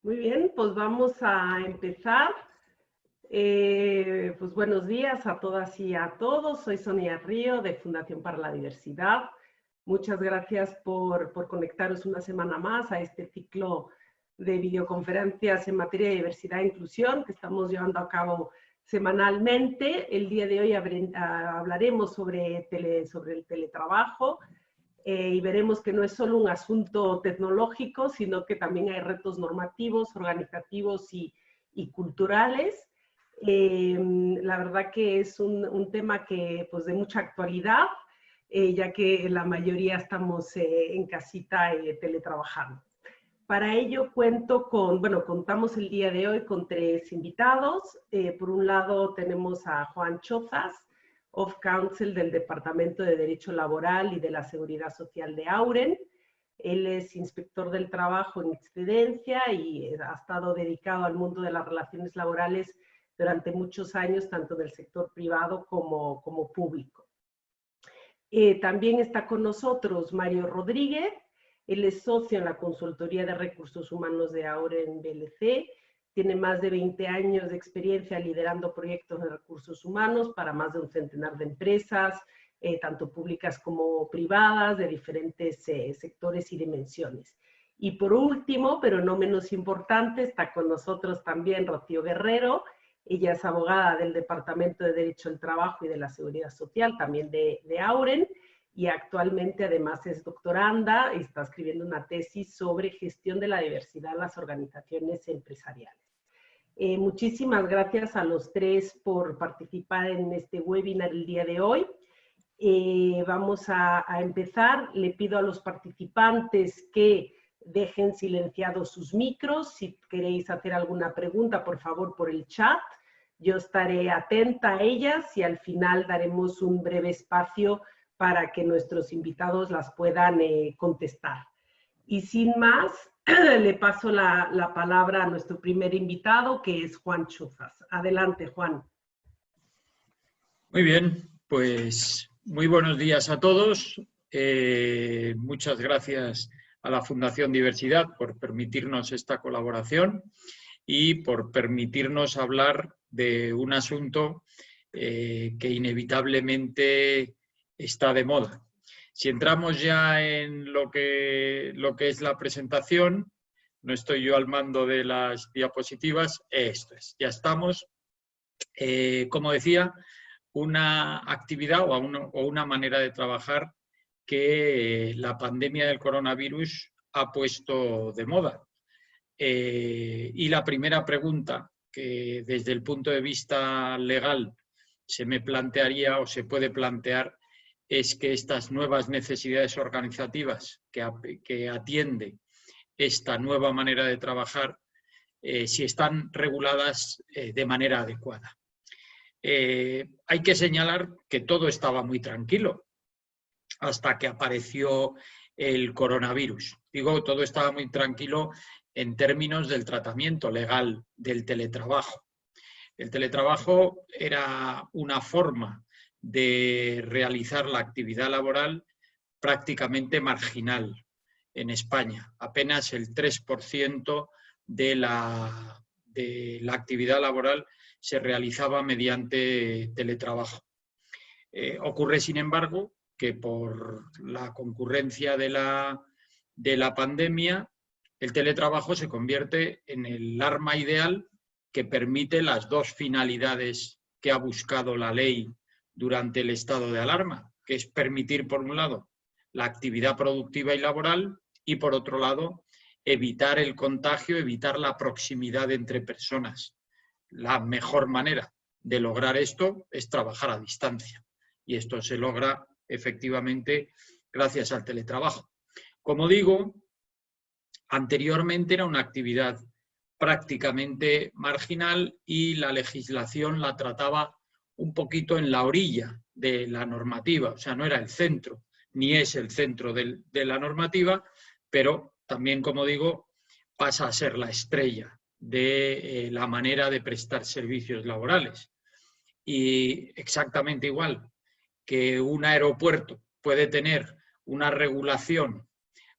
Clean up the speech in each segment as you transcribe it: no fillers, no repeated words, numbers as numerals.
Muy bien, pues vamos a empezar. Pues buenos días a todas y a todos. Soy Sonia Río de Fundación para la Diversidad. Muchas gracias por conectaros una semana más a este ciclo de videoconferencias en materia de diversidad e inclusión que estamos llevando a cabo semanalmente. El día de hoy hablaremos sobre el teletrabajo. Y veremos que no es solo un asunto tecnológico, sino que también hay retos normativos, organizativos y culturales. La verdad que es un tema que, pues, de mucha actualidad, ya que la mayoría estamos en casita teletrabajando. Para ello contamos el día de hoy con 3 invitados. Por un lado tenemos a Juan Chozas, of Counsel del Departamento de Derecho Laboral y de la Seguridad Social de Auren. Él es inspector del trabajo en excedencia y ha estado dedicado al mundo de las relaciones laborales durante muchos años, tanto del sector privado como público. También está con nosotros Mario Rodríguez. Él es socio en la Consultoría de Recursos Humanos de Auren BLC. Tiene más de 20 años de experiencia liderando proyectos de recursos humanos para más de un centenar de empresas, tanto públicas como privadas, de diferentes sectores y dimensiones. Y por último, pero no menos importante, está con nosotros también Rocío Guerrero. Ella es abogada del Departamento de Derecho del Trabajo y de la Seguridad Social, también de Auren, y actualmente además es doctoranda y está escribiendo una tesis sobre gestión de la diversidad en las organizaciones empresariales. Muchísimas gracias a los 3 por participar en este webinar el día de hoy. Vamos a empezar. Le pido a los participantes que dejen silenciados sus micros. Si queréis hacer alguna pregunta, por favor, por el chat. Yo estaré atenta a ellas y al final daremos un breve espacio para que nuestros invitados las puedan contestar. Y sin más, le paso la palabra a nuestro primer invitado, que es Juan Chozas. Adelante, Juan. Muy bien, pues muy buenos días a todos. Muchas gracias a la Fundación Diversidad por permitirnos esta colaboración y por permitirnos hablar de un asunto que inevitablemente está de moda. Si entramos ya en lo que es la presentación, no estoy yo al mando de las diapositivas, esto es, ya estamos. Como decía, una actividad o una manera de trabajar que la pandemia del coronavirus ha puesto de moda. Y la primera pregunta que desde el punto de vista legal se me plantearía o se puede plantear es que estas nuevas necesidades organizativas que atiende esta nueva manera de trabajar, si están reguladas de manera adecuada. Hay que señalar que todo estaba muy tranquilo hasta que apareció el coronavirus. Digo, todo estaba muy tranquilo en términos del tratamiento legal del teletrabajo. El teletrabajo era una forma de realizar la actividad laboral prácticamente marginal en España. Apenas el 3% de la actividad laboral se realizaba mediante teletrabajo. Ocurre, sin embargo, que por la concurrencia de la pandemia, el teletrabajo se convierte en el arma ideal que permite las 2 finalidades que ha buscado la ley durante el estado de alarma, que es permitir, por un lado, la actividad productiva y laboral y, por otro lado, evitar el contagio, evitar la proximidad entre personas. La mejor manera de lograr esto es trabajar a distancia y esto se logra efectivamente gracias al teletrabajo. Como digo, anteriormente era una actividad prácticamente marginal y la legislación la trataba un poquito en la orilla de la normativa, o sea, no era el centro, ni es el centro de la normativa, pero también, como digo, pasa a ser la estrella de la manera de prestar servicios laborales. Y exactamente igual que un aeropuerto puede tener una regulación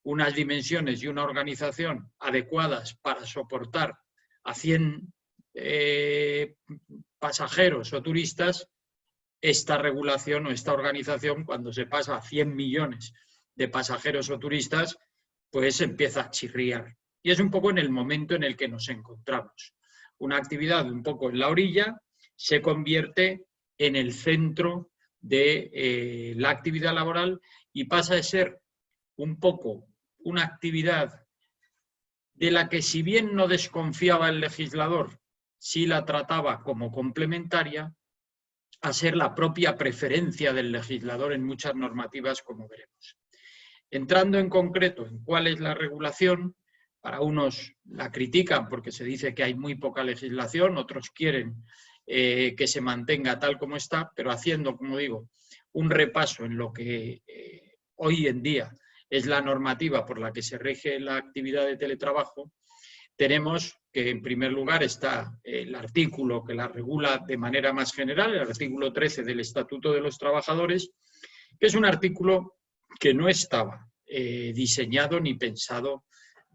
unas dimensiones y una organización adecuadas para soportar a 100 pasajeros o turistas, esta regulación o esta organización, cuando se pasa a 100 millones de pasajeros o turistas, pues empieza a chirriar. Y es un poco en el momento en el que nos encontramos. Una actividad un poco en la orilla se convierte en el centro de la actividad laboral y pasa de ser un poco una actividad de la que, si bien no desconfiaba el legislador, sí la trataba como complementaria, a ser la propia preferencia del legislador en muchas normativas, como veremos. Entrando en concreto en cuál es la regulación, para unos la critican porque se dice que hay muy poca legislación, otros quieren que se mantenga tal como está, pero haciendo, como digo, un repaso en lo que hoy en día es la normativa por la que se rige la actividad de teletrabajo, tenemos que en primer lugar está el artículo que la regula de manera más general, el artículo 13 del Estatuto de los Trabajadores, que es un artículo que no estaba diseñado ni pensado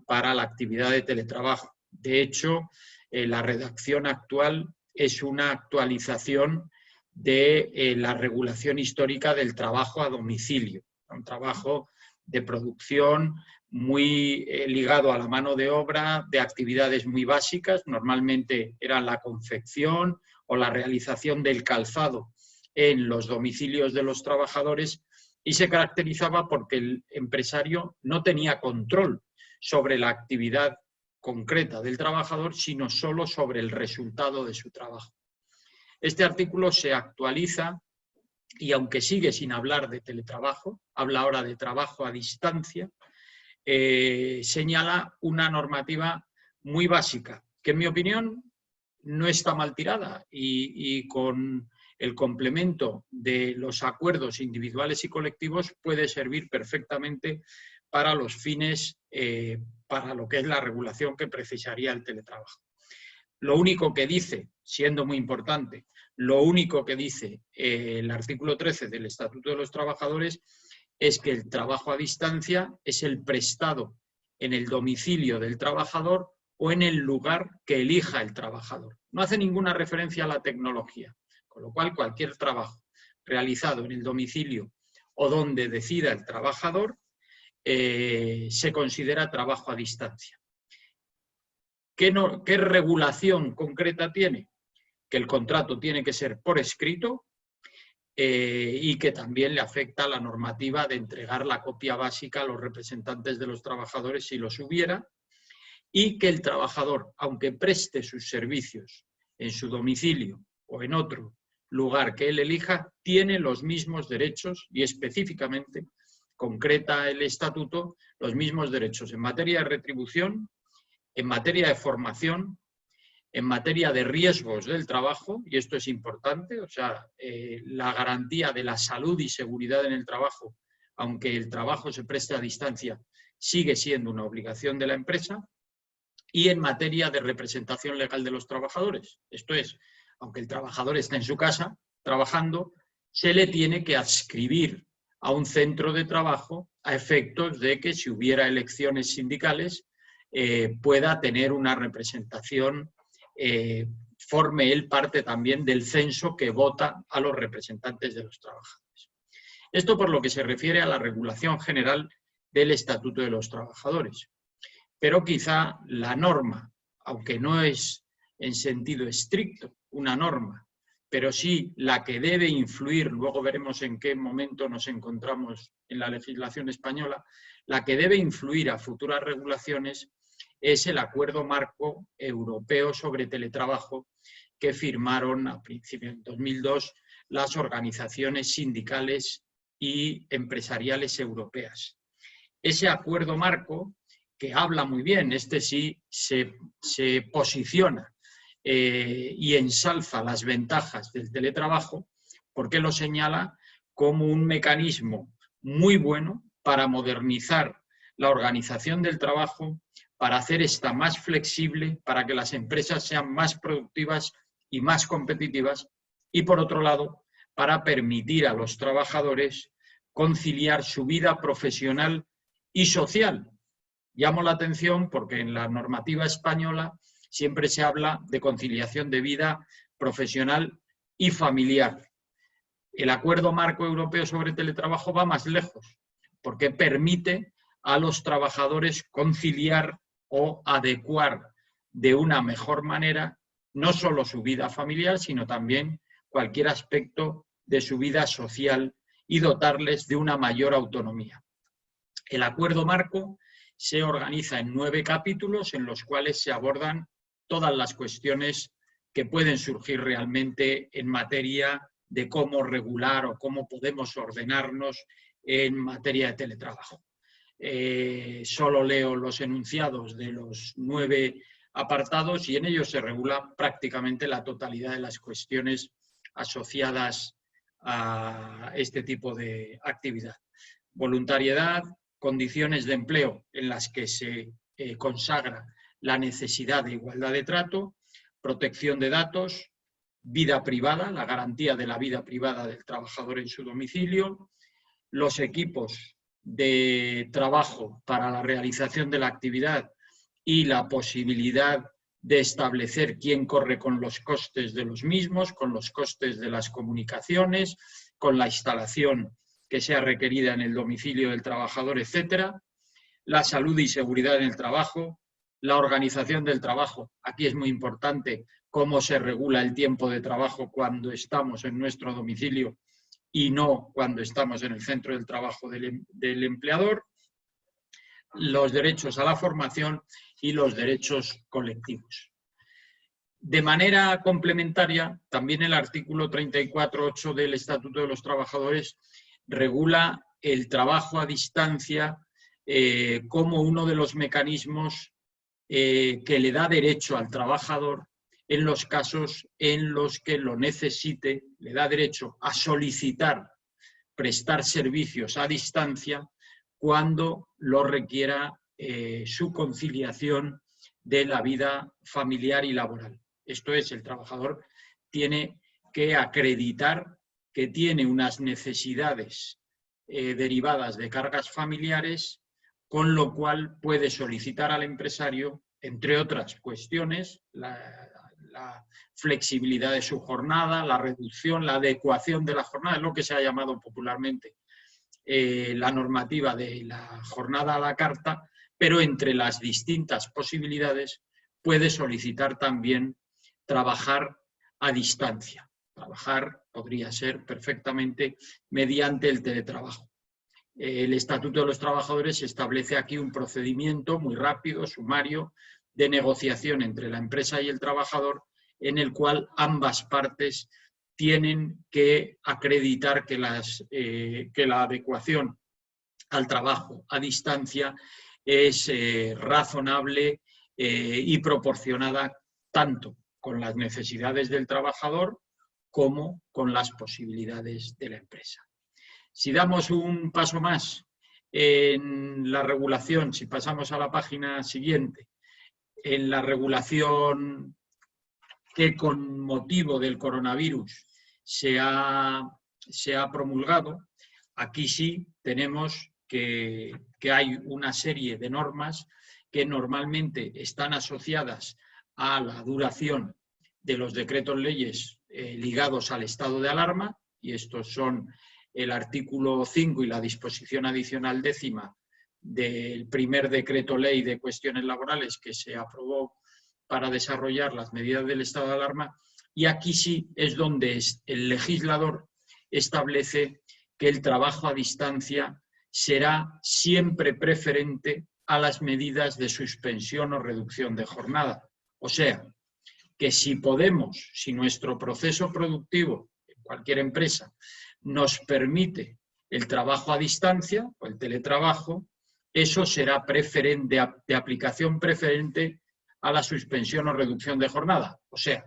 para la actividad de teletrabajo. De hecho, la redacción actual es una actualización de la regulación histórica del trabajo a domicilio, un trabajo de producción muy ligado a la mano de obra, de actividades muy básicas, normalmente era la confección o la realización del calzado en los domicilios de los trabajadores, y se caracterizaba porque el empresario no tenía control sobre la actividad concreta del trabajador, sino solo sobre el resultado de su trabajo. Este artículo se actualiza y, aunque sigue sin hablar de teletrabajo, habla ahora de trabajo a distancia, señala una normativa muy básica, que en mi opinión no está mal tirada y con el complemento de los acuerdos individuales y colectivos puede servir perfectamente para los fines, para lo que es la regulación que precisaría el teletrabajo. Lo único que dice, siendo muy importante, lo único que dice el artículo 13 del Estatuto de los Trabajadores es que el trabajo a distancia es el prestado en el domicilio del trabajador o en el lugar que elija el trabajador. No hace ninguna referencia a la tecnología, con lo cual cualquier trabajo realizado en el domicilio o donde decida el trabajador se considera trabajo a distancia. ¿Qué regulación concreta tiene? Que el contrato tiene que ser por escrito y que también le afecta a la normativa de entregar la copia básica a los representantes de los trabajadores si los hubiera, y que el trabajador, aunque preste sus servicios en su domicilio o en otro lugar que él elija, tiene los mismos derechos y específicamente concreta el estatuto los mismos derechos en materia de retribución, en materia de formación, en materia de riesgos del trabajo, y esto es importante, o sea, la garantía de la salud y seguridad en el trabajo, aunque el trabajo se preste a distancia, sigue siendo una obligación de la empresa, y en materia de representación legal de los trabajadores. Esto es, aunque el trabajador esté en su casa trabajando, se le tiene que adscribir a un centro de trabajo a efectos de que, si hubiera elecciones sindicales, pueda tener una representación, forme él parte también del censo que vota a los representantes de los trabajadores. Esto por lo que se refiere a la regulación general del Estatuto de los Trabajadores. Pero quizá la norma, aunque no es en sentido estricto una norma, pero sí la que debe influir, luego veremos en qué momento nos encontramos en la legislación española, la que debe influir a futuras regulaciones es el Acuerdo Marco Europeo sobre Teletrabajo que firmaron a principios de 2002 las organizaciones sindicales y empresariales europeas. Ese Acuerdo Marco, que habla muy bien, este sí se posiciona y ensalza las ventajas del teletrabajo, porque lo señala como un mecanismo muy bueno para modernizar la organización del trabajo, para hacer esta más flexible, para que las empresas sean más productivas y más competitivas, y por otro lado, para permitir a los trabajadores conciliar su vida profesional y social. Llamo la atención porque en la normativa española siempre se habla de conciliación de vida profesional y familiar. El Acuerdo Marco Europeo sobre Teletrabajo va más lejos, porque permite a los trabajadores conciliar o adecuar de una mejor manera no solo su vida familiar, sino también cualquier aspecto de su vida social y dotarles de una mayor autonomía. El Acuerdo Marco se organiza en 9 capítulos en los cuales se abordan todas las cuestiones que pueden surgir realmente en materia de cómo regular o cómo podemos ordenarnos en materia de teletrabajo. Solo leo los enunciados de los 9 apartados y en ellos se regula prácticamente la totalidad de las cuestiones asociadas a este tipo de actividad. Voluntariedad, condiciones de empleo en las que se consagra la necesidad de igualdad de trato, protección de datos, vida privada, la garantía de la vida privada del trabajador en su domicilio, los equipos de trabajo para la realización de la actividad y la posibilidad de establecer quién corre con los costes de los mismos, con los costes de las comunicaciones, con la instalación que sea requerida en el domicilio del trabajador, etcétera. La salud y seguridad en el trabajo, la organización del trabajo. Aquí es muy importante cómo se regula el tiempo de trabajo cuando estamos en nuestro domicilio y no cuando estamos en el centro del trabajo del empleador, los derechos a la formación y los derechos colectivos. De manera complementaria, también el artículo 34.8 del Estatuto de los Trabajadores regula el trabajo a distancia como uno de los mecanismos que le da derecho al trabajador en los casos en los que lo necesite, le da derecho a solicitar prestar servicios a distancia cuando lo requiera su conciliación de la vida familiar y laboral. Esto es, el trabajador tiene que acreditar que tiene unas necesidades derivadas de cargas familiares, con lo cual puede solicitar al empresario, entre otras cuestiones, la flexibilidad de su jornada, la reducción, la adecuación de la jornada, es lo que se ha llamado popularmente la normativa de la jornada a la carta, pero entre las distintas posibilidades puede solicitar también trabajar a distancia. Trabajar podría ser perfectamente mediante el teletrabajo. El Estatuto de los Trabajadores establece aquí un procedimiento muy rápido, sumario, de negociación entre la empresa y el trabajador, en el cual ambas partes tienen que acreditar que la adecuación al trabajo a distancia es razonable y proporcionada tanto con las necesidades del trabajador como con las posibilidades de la empresa. Si damos un paso más en la regulación, si pasamos a la página siguiente, en la regulación que con motivo del coronavirus se ha promulgado, aquí sí tenemos que hay una serie de normas que normalmente están asociadas a la duración de los decretos leyes ligados al estado de alarma, y estos son el artículo 5 y la disposición adicional 10ª del primer decreto ley de cuestiones laborales que se aprobó para desarrollar las medidas del estado de alarma, y aquí sí es donde el legislador establece que el trabajo a distancia será siempre preferente a las medidas de suspensión o reducción de jornada. O sea, que si podemos, si nuestro proceso productivo en cualquier empresa nos permite el trabajo a distancia o el teletrabajo, eso será de aplicación preferente a la suspensión o reducción de jornada. O sea,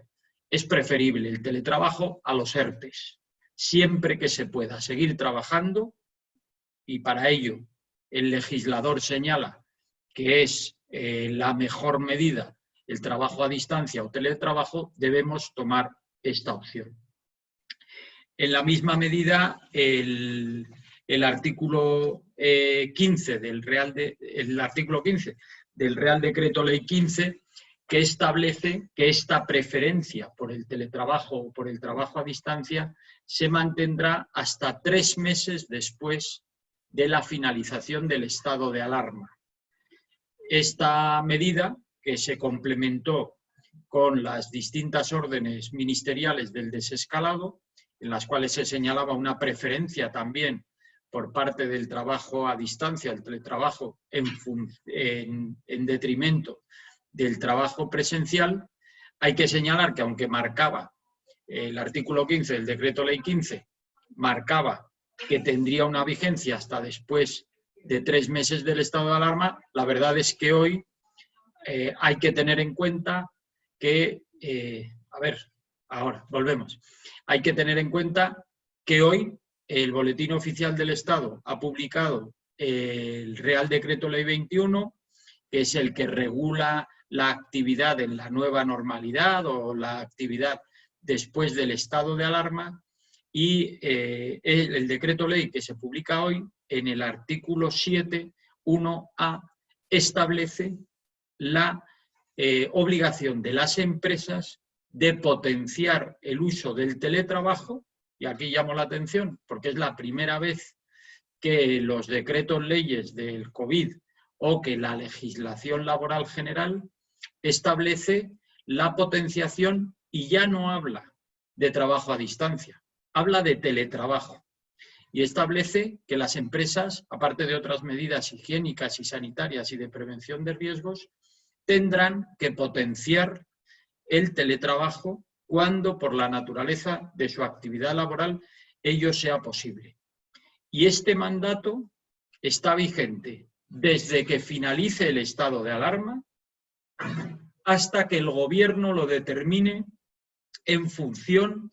es preferible el teletrabajo a los ERTEs, siempre que se pueda seguir trabajando, y para ello el legislador señala que es la mejor medida el trabajo a distancia o teletrabajo, debemos tomar esta opción. En la misma medida, el artículo 15 el artículo 15 del Real Decreto Ley 15, que establece que esta preferencia por el teletrabajo o por el trabajo a distancia se mantendrá hasta 3 meses después de la finalización del estado de alarma. Esta medida, que se complementó con las distintas órdenes ministeriales del desescalado, en las cuales se señalaba una preferencia también por parte del trabajo a distancia, el teletrabajo, en detrimento del trabajo presencial, hay que señalar que aunque marcaba el artículo 15 del Decreto Ley 15, marcaba que tendría una vigencia hasta después de 3 meses del estado de alarma, la verdad es que hoy hay que tener en cuenta que, hay que tener en cuenta que hoy el Boletín Oficial del Estado ha publicado el Real Decreto Ley 21, que es el que regula la actividad en la nueva normalidad o la actividad después del estado de alarma, y el decreto ley que se publica hoy, en el artículo 7.1a, establece la obligación de las empresas de potenciar el uso del teletrabajo, y aquí llamo la atención porque es la primera vez que los decretos leyes del COVID o que la legislación laboral general establece la potenciación y ya no habla de trabajo a distancia, habla de teletrabajo. Y establece que las empresas, aparte de otras medidas higiénicas y sanitarias y de prevención de riesgos, tendrán que potenciar el teletrabajo cuando, por la naturaleza de su actividad laboral, ello sea posible. Y este mandato está vigente desde que finalice el estado de alarma hasta que el Gobierno lo determine en función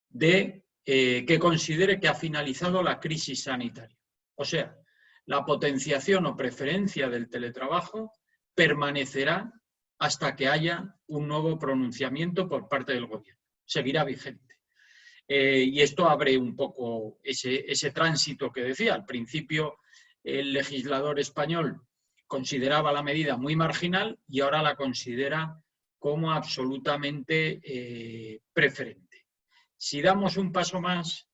de que considere que ha finalizado la crisis sanitaria. O sea, la potenciación o preferencia del teletrabajo permanecerá hasta que haya un nuevo pronunciamiento por parte del Gobierno. Seguirá vigente. Y esto abre un poco ese tránsito que decía. Al principio el legislador español consideraba la medida muy marginal y ahora la considera como absolutamente preferente. Si damos un paso más,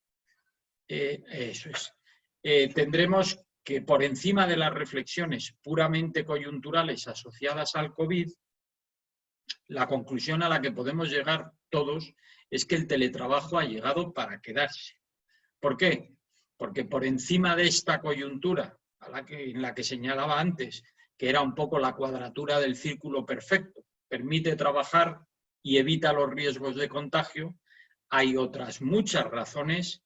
tendremos que, por encima de las reflexiones puramente coyunturales asociadas al COVID, la conclusión a la que podemos llegar todos es que el teletrabajo ha llegado para quedarse. ¿Por qué? Porque por encima de esta coyuntura, en la que señalaba antes, que era un poco la cuadratura del círculo perfecto, permite trabajar y evita los riesgos de contagio, hay otras muchas razones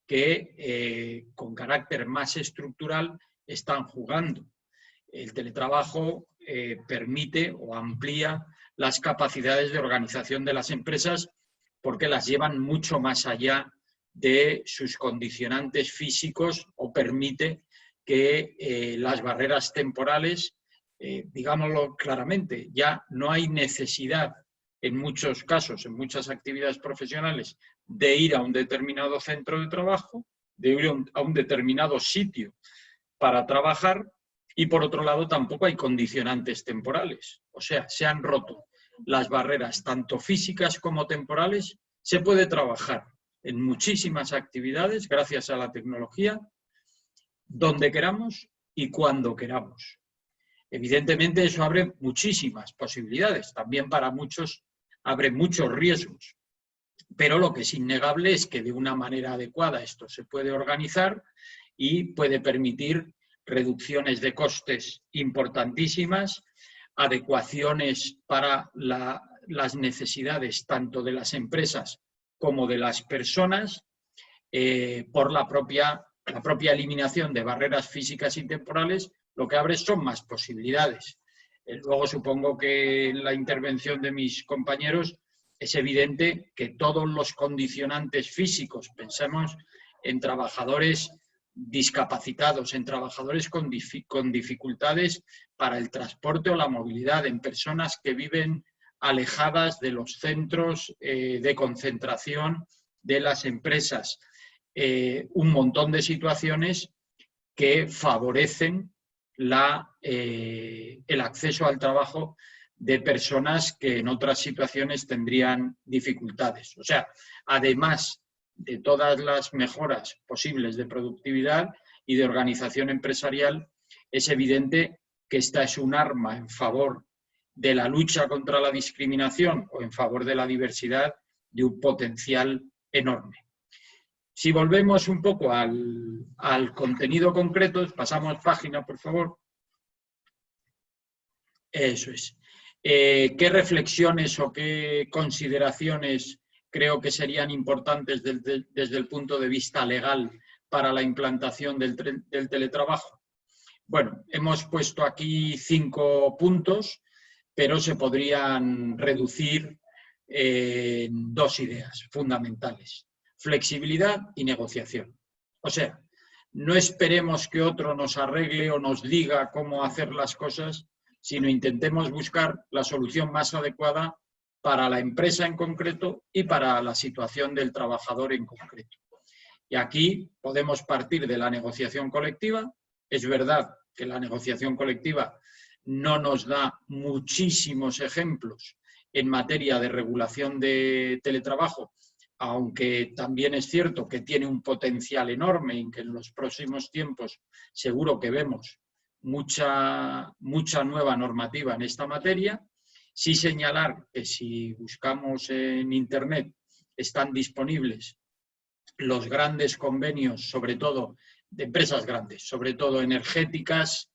que con carácter más estructural están jugando. El teletrabajo permite o amplía las capacidades de organización de las empresas porque las llevan mucho más allá de sus condicionantes físicos o permite que las barreras temporales, digámoslo claramente, ya no hay necesidad en muchos casos, en muchas actividades profesionales, de ir a un determinado centro de trabajo, de ir a un determinado sitio para trabajar, y por otro lado tampoco hay condicionantes temporales. O sea, se han roto las barreras tanto físicas como temporales. Se puede trabajar en muchísimas actividades gracias a la tecnología, donde queramos y cuando queramos. Evidentemente eso abre muchísimas posibilidades, también para muchos abre muchos riesgos, pero lo que es innegable es que de una manera adecuada esto se puede organizar y puede permitir reducciones de costes importantísimas, adecuaciones para las necesidades tanto de las empresas como de las personas, por la propia eliminación de barreras físicas y temporales. Lo que abre son más posibilidades. Luego supongo que en la intervención de mis compañeros es evidente que todos los condicionantes físicos, pensemos en trabajadores discapacitados, en trabajadores con dificultades para el transporte o la movilidad, en personas que viven alejadas de los centros de concentración de las empresas, un montón de situaciones que favorecen el acceso al trabajo de personas que en otras situaciones tendrían dificultades. O sea, además de todas las mejoras posibles de productividad y de organización empresarial, es evidente que esta es un arma en favor de la lucha contra la discriminación o en favor de la diversidad de un potencial enorme. Si volvemos un poco al contenido concreto, pasamos página, por favor. Eso es. ¿Qué reflexiones o qué consideraciones creo que serían importantes desde el punto de vista legal para la implantación del teletrabajo? Bueno, hemos puesto aquí 5 puntos, pero se podrían reducir en 2 ideas fundamentales: flexibilidad y negociación. O sea, no esperemos que otro nos arregle o nos diga cómo hacer las cosas, sino intentemos buscar la solución más adecuada para la empresa en concreto y para la situación del trabajador en concreto. Y aquí podemos partir de la negociación colectiva. Es verdad que la negociación colectiva no nos da muchísimos ejemplos en materia de regulación de teletrabajo, aunque también es cierto que tiene un potencial enorme y que en los próximos tiempos seguro que vemos mucha nueva normativa en esta materia. Sí señalar que si buscamos en Internet están disponibles los grandes convenios, sobre todo de empresas grandes, sobre todo energéticas,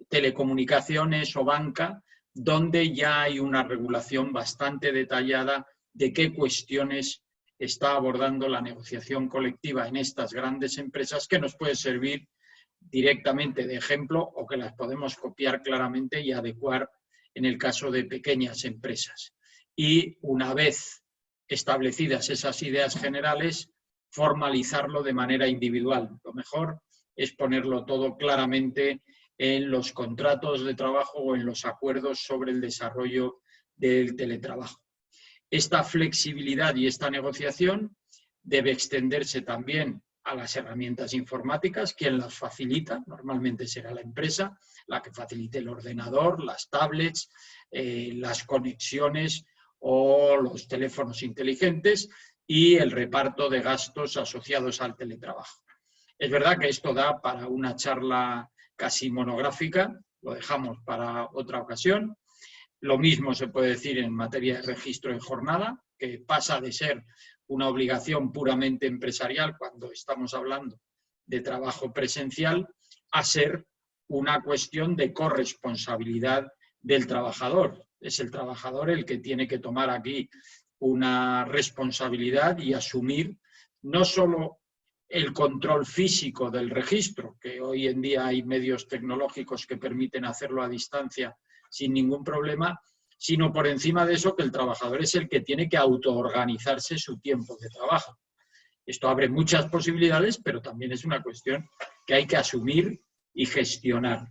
telecomunicaciones o banca, donde ya hay una regulación bastante detallada de qué cuestiones está abordando la negociación colectiva en estas grandes empresas, que nos puede servir directamente de ejemplo o que las podemos copiar claramente y adecuar en el caso de pequeñas empresas. Y una vez establecidas esas ideas generales, formalizarlo de manera individual. Lo mejor es ponerlo todo claramente en los contratos de trabajo o en los acuerdos sobre el desarrollo del teletrabajo. Esta flexibilidad y esta negociación debe extenderse también a las herramientas informáticas. ¿Quién las facilita? Normalmente será la empresa la que facilite el ordenador, las tablets, las conexiones o los teléfonos inteligentes y el reparto de gastos asociados al teletrabajo. Es verdad que esto da para una charla casi monográfica, lo dejamos para otra ocasión. Lo mismo se puede decir en materia de registro en jornada, que pasa de ser una obligación puramente empresarial cuando estamos hablando de trabajo presencial a ser una cuestión de corresponsabilidad del trabajador. Es el trabajador el que tiene que tomar aquí una responsabilidad y asumir no solo el control físico del registro, que hoy en día hay medios tecnológicos que permiten hacerlo a distancia sin ningún problema, sino por encima de eso que el trabajador es el que tiene que autoorganizarse su tiempo de trabajo. Esto abre muchas posibilidades, pero también es una cuestión que hay que asumir y gestionar.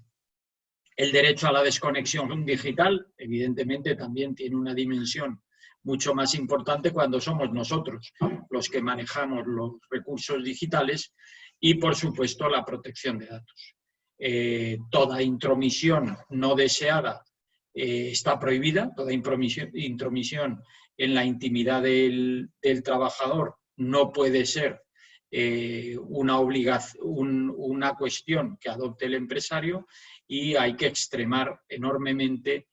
El derecho a la desconexión digital, evidentemente, también tiene una dimensión mucho más importante cuando somos nosotros los que manejamos los recursos digitales y, por supuesto, la protección de datos. Toda intromisión no deseada está prohibida, toda intromisión en la intimidad del trabajador no puede ser una cuestión que adopte el empresario, y hay que extremar enormemente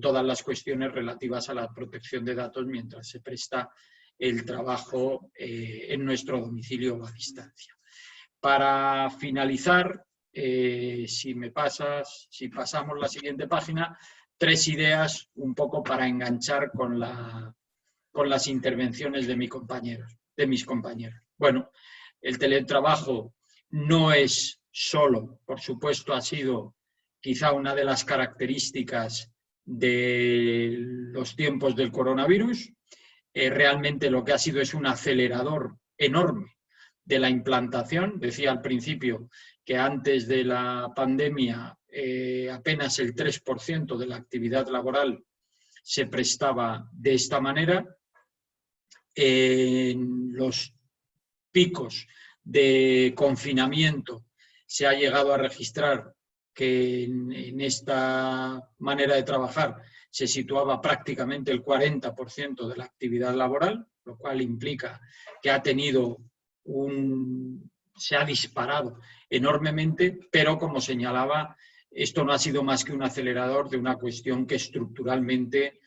todas las cuestiones relativas a la protección de datos mientras se presta el trabajo en nuestro domicilio o a distancia. Para finalizar, si pasamos la siguiente página, 3 ideas un poco para enganchar con las intervenciones de mis compañeros. Bueno, el teletrabajo no es solo, por supuesto, ha sido quizá una de las características de los tiempos del coronavirus. Realmente lo que ha sido es un acelerador enorme de la implantación. Decía al principio que antes de la pandemia apenas el 3% de la actividad laboral se prestaba de esta manera. En los picos de confinamiento se ha llegado a registrar que en esta manera de trabajar se situaba prácticamente el 40% de la actividad laboral, lo cual implica que se ha disparado enormemente, pero como señalaba, esto no ha sido más que un acelerador de una cuestión que estructuralmente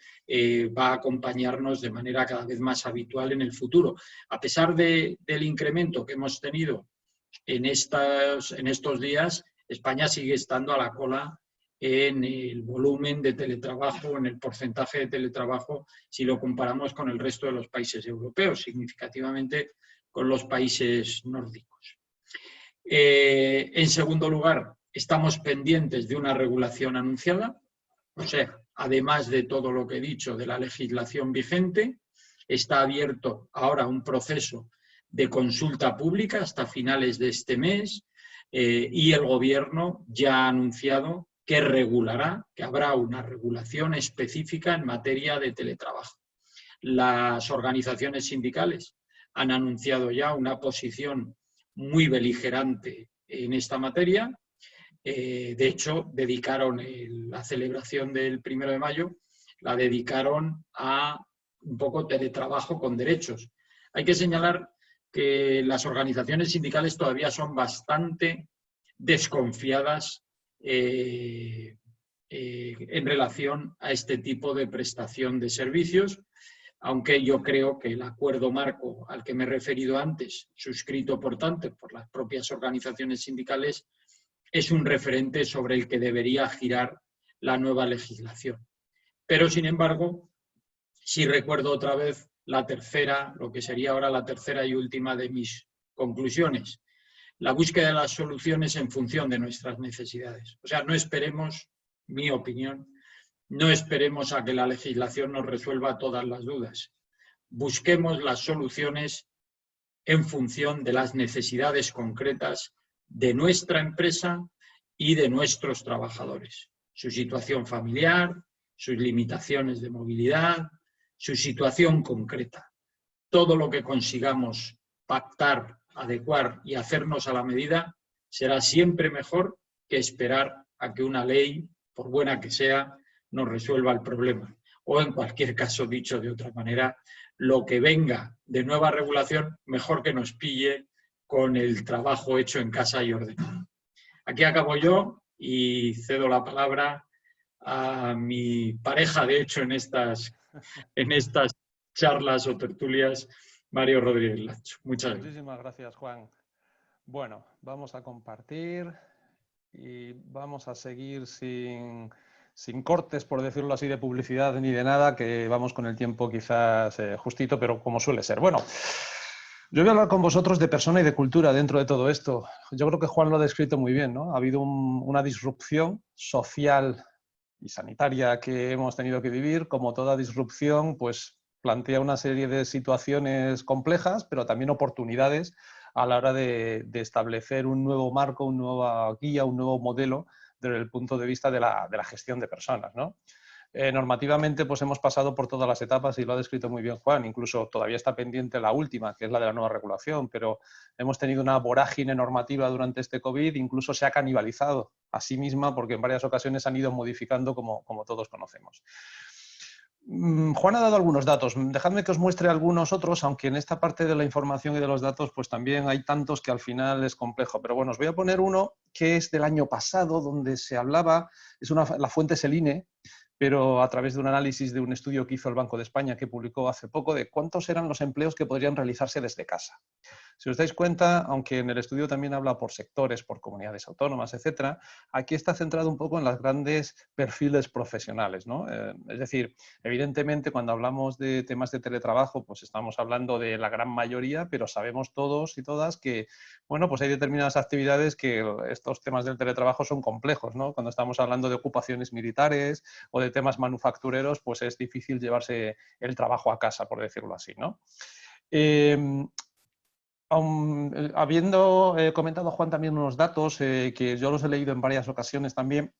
va a acompañarnos de manera cada vez más habitual en el futuro. A pesar del incremento que hemos tenido en estos días, España sigue estando a la cola en el volumen de teletrabajo, en el porcentaje de teletrabajo, si lo comparamos con el resto de los países europeos, significativamente con los países nórdicos. En segundo lugar, estamos pendientes de una regulación anunciada, o sea, además de todo lo que he dicho de la legislación vigente, está abierto ahora un proceso de consulta pública hasta finales de este mes y el Gobierno ya ha anunciado que regulará, que habrá una regulación específica en materia de teletrabajo. Las organizaciones sindicales han anunciado ya una posición muy beligerante en esta materia. De hecho, dedicaron la celebración del 1 de mayo, la dedicaron a un poco teletrabajo con derechos. Hay que señalar que las organizaciones sindicales todavía son bastante desconfiadas en relación a este tipo de prestación de servicios, aunque yo creo que el acuerdo marco al que me he referido antes, suscrito por tanto por las propias organizaciones sindicales, es un referente sobre el que debería girar la nueva legislación. Pero, sin embargo, sí recuerdo otra vez lo que sería ahora la tercera y última de mis conclusiones. La búsqueda de las soluciones en función de nuestras necesidades. O sea, no esperemos, mi opinión, no esperemos a que la legislación nos resuelva todas las dudas. Busquemos las soluciones en función de las necesidades concretas de nuestra empresa y de nuestros trabajadores. Su situación familiar, sus limitaciones de movilidad, su situación concreta. Todo lo que consigamos pactar, adecuar y hacernos a la medida será siempre mejor que esperar a que una ley, por buena que sea, nos resuelva el problema. O en cualquier caso, dicho de otra manera, lo que venga de nueva regulación, mejor que nos pille con el trabajo hecho en casa y ordenado. Aquí acabo yo y cedo la palabra a mi pareja, de hecho, en estas charlas o tertulias, Mario Rodríguez Lacho. Muchas gracias. Muchísimas gracias, Juan. Bueno, vamos a compartir y vamos a seguir sin cortes, por decirlo así, de publicidad ni de nada, que vamos con el tiempo quizás justito, pero como suele ser. Bueno, yo voy a hablar con vosotros de persona y de cultura dentro de todo esto. Yo creo que Juan lo ha descrito muy bien, ¿no? Ha habido una disrupción social y sanitaria que hemos tenido que vivir. Como toda disrupción, pues plantea una serie de situaciones complejas, pero también oportunidades a la hora de establecer un nuevo marco, una nueva guía, un nuevo modelo desde el punto de vista de la gestión de personas, ¿no? Normativamente pues hemos pasado por todas las etapas y lo ha descrito muy bien Juan, incluso todavía está pendiente la última, que es la de la nueva regulación, pero hemos tenido una vorágine normativa durante este COVID, incluso se ha canibalizado a sí misma porque en varias ocasiones han ido modificando como todos conocemos. Juan ha dado algunos datos, dejadme que os muestre algunos otros, aunque en esta parte de la información y de los datos pues también hay tantos que al final es complejo, pero bueno, os voy a poner uno que es del año pasado, donde se hablaba, la fuente es el INE, pero a través de un análisis de un estudio que hizo el Banco de España, que publicó hace poco, de cuántos eran los empleos que podrían realizarse desde casa. Si os dais cuenta, aunque en el estudio también habla por sectores, por comunidades autónomas, etcétera, aquí está centrado un poco en los grandes perfiles profesionales, ¿no? Es decir, evidentemente cuando hablamos de temas de teletrabajo, pues estamos hablando de la gran mayoría, pero sabemos todos y todas que, bueno, pues hay determinadas actividades que estos temas del teletrabajo son complejos, ¿no? Cuando estamos hablando de ocupaciones militares o de temas manufactureros, pues es difícil llevarse el trabajo a casa, por decirlo así, ¿no? Habiendo comentado Juan también unos datos que yo los he leído en varias ocasiones también,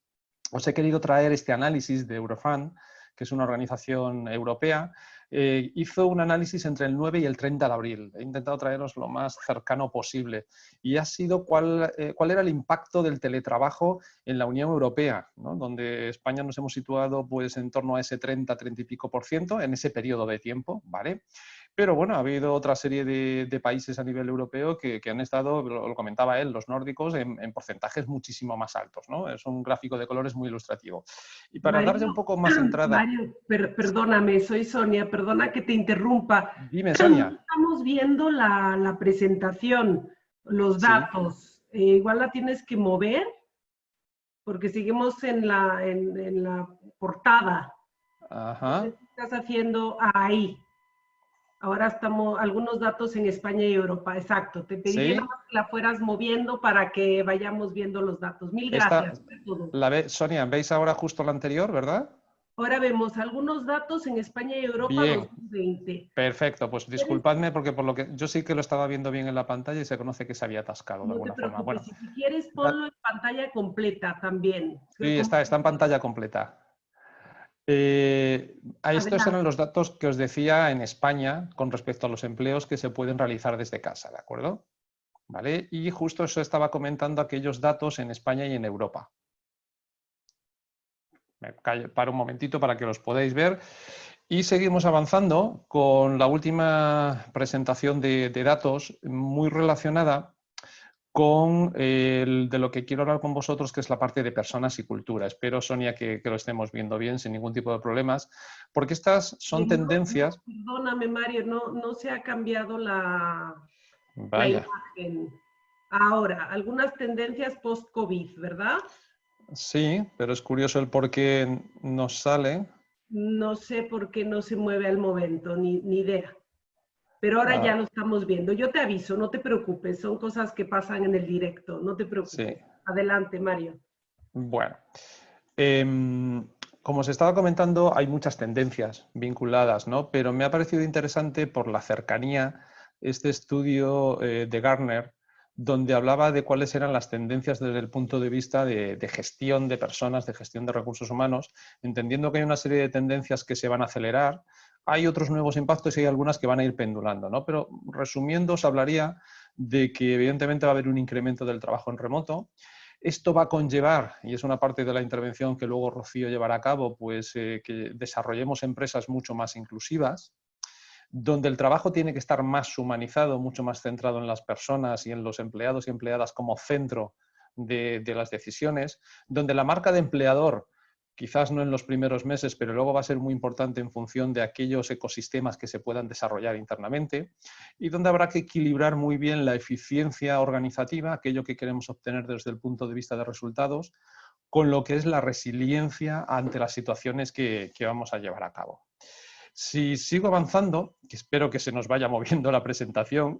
os he querido traer este análisis de Eurofund, que es una organización europea, hizo un análisis entre el 9 y el 30 de abril. He intentado traeros lo más cercano posible. Y ha sido cuál era el impacto del teletrabajo en la Unión Europea, ¿no? Donde España nos hemos situado pues, en torno a ese 30 y pico por ciento en ese periodo de tiempo, ¿vale? Pero bueno, ha habido otra serie de países a nivel europeo que han estado, lo comentaba él, los nórdicos, en porcentajes muchísimo más altos, ¿no? Es un gráfico de colores muy ilustrativo. Y para darle un poco más entrada... Mario, perdóname, soy Sonia, perdona que te interrumpa. Dime, Sonia. Estamos viendo la presentación, los datos. Sí. Igual la tienes que mover, porque seguimos en la portada. Ajá. ¿Qué estás haciendo ahí? Ahora estamos, algunos datos en España y Europa, exacto. Te pediría ¿Sí? que la fueras moviendo para que vayamos viendo los datos. Mil gracias. Sonia, ¿veis ahora justo la anterior, verdad? Ahora vemos algunos datos en España y Europa Bien. 2020. Perfecto, pues disculpadme porque por lo que yo sí que lo estaba viendo bien en la pantalla y se conoce que se había atascado de alguna forma. Bueno, Si quieres ponlo en pantalla completa también. Sí, está en pantalla completa. Estos eran los datos que os decía en España con respecto a los empleos que se pueden realizar desde casa, ¿de acuerdo? ¿Vale? Y justo eso estaba comentando aquellos datos en España y en Europa. Me paro un momentito para que los podáis ver. Y seguimos avanzando con la última presentación de datos muy relacionada con de lo que quiero hablar con vosotros, que es la parte de personas y cultura. Espero, Sonia, que lo estemos viendo bien, sin ningún tipo de problemas, porque estas son tendencias... Perdóname, Mario, no se ha cambiado la imagen. Ahora, algunas tendencias post-COVID, ¿verdad? Sí, pero es curioso el por qué nos sale. No sé por qué no se mueve al momento, ni idea. Pero ahora ya lo estamos viendo. Yo te aviso, no te preocupes, son cosas que pasan en el directo, no te preocupes. Sí. Adelante, Mario. Bueno, como os estaba comentando, hay muchas tendencias vinculadas, ¿no? Pero me ha parecido interesante por la cercanía este estudio de Gartner, donde hablaba de cuáles eran las tendencias desde el punto de vista de gestión de personas, de gestión de recursos humanos, entendiendo que hay una serie de tendencias que se van a acelerar, hay otros nuevos impactos y hay algunas que van a ir pendulando, ¿no? Pero resumiendo, os hablaría de que evidentemente va a haber un incremento del trabajo en remoto. Esto va a conllevar, y es una parte de la intervención que luego Rocío llevará a cabo, pues que desarrollemos empresas mucho más inclusivas, donde el trabajo tiene que estar más humanizado, mucho más centrado en las personas y en los empleados y empleadas como centro de las decisiones, donde la marca de empleador, quizás no en los primeros meses, pero luego va a ser muy importante en función de aquellos ecosistemas que se puedan desarrollar internamente, y donde habrá que equilibrar muy bien la eficiencia organizativa, aquello que queremos obtener desde el punto de vista de resultados, con lo que es la resiliencia ante las situaciones que vamos a llevar a cabo. Si sigo avanzando, que espero que se nos vaya moviendo la presentación.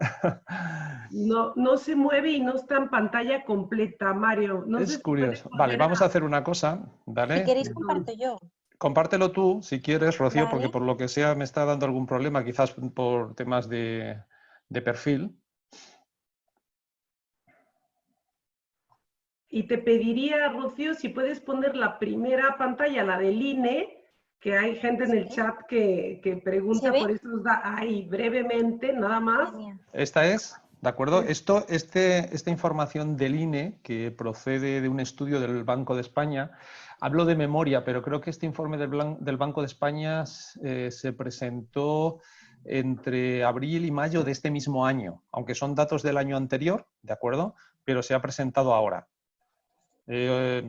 No se mueve y no está en pantalla completa, Mario. No es curioso. Vale, vamos a hacer una cosa. ¿Vale? Si queréis, comparto yo. Compártelo tú, si quieres, Rocío, ¿vale? Porque por lo que sea me está dando algún problema, quizás por temas de perfil. Y te pediría, Rocío, si puedes poner la primera pantalla, la del INE, que hay gente en el chat que pregunta por eso. Ahí, brevemente, nada más. ¿Esta es? ¿De acuerdo? Esta información del INE, que procede de un estudio del Banco de España, hablo de memoria, pero creo que este informe del Banco de España se presentó entre abril y mayo de este mismo año, aunque son datos del año anterior, ¿de acuerdo? Pero se ha presentado ahora.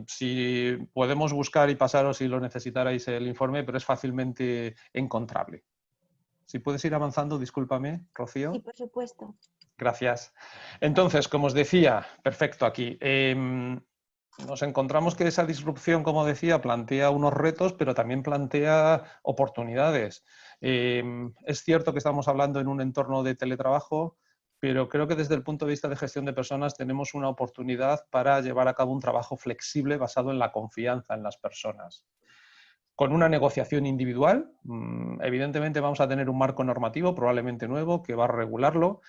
Si podemos buscar y pasaros si lo necesitarais el informe, pero es fácilmente encontrable. Si puedes ir avanzando, discúlpame, Rocío. Sí, por supuesto. Gracias. Entonces, como os decía, perfecto aquí. Nos encontramos que esa disrupción, como decía, plantea unos retos, pero también plantea oportunidades. Es cierto que estamos hablando en un entorno de teletrabajo, pero creo que desde el punto de vista de gestión de personas tenemos una oportunidad para llevar a cabo un trabajo flexible basado en la confianza en las personas. Con una negociación individual, evidentemente vamos a tener un marco normativo, probablemente nuevo, que va a regularlo,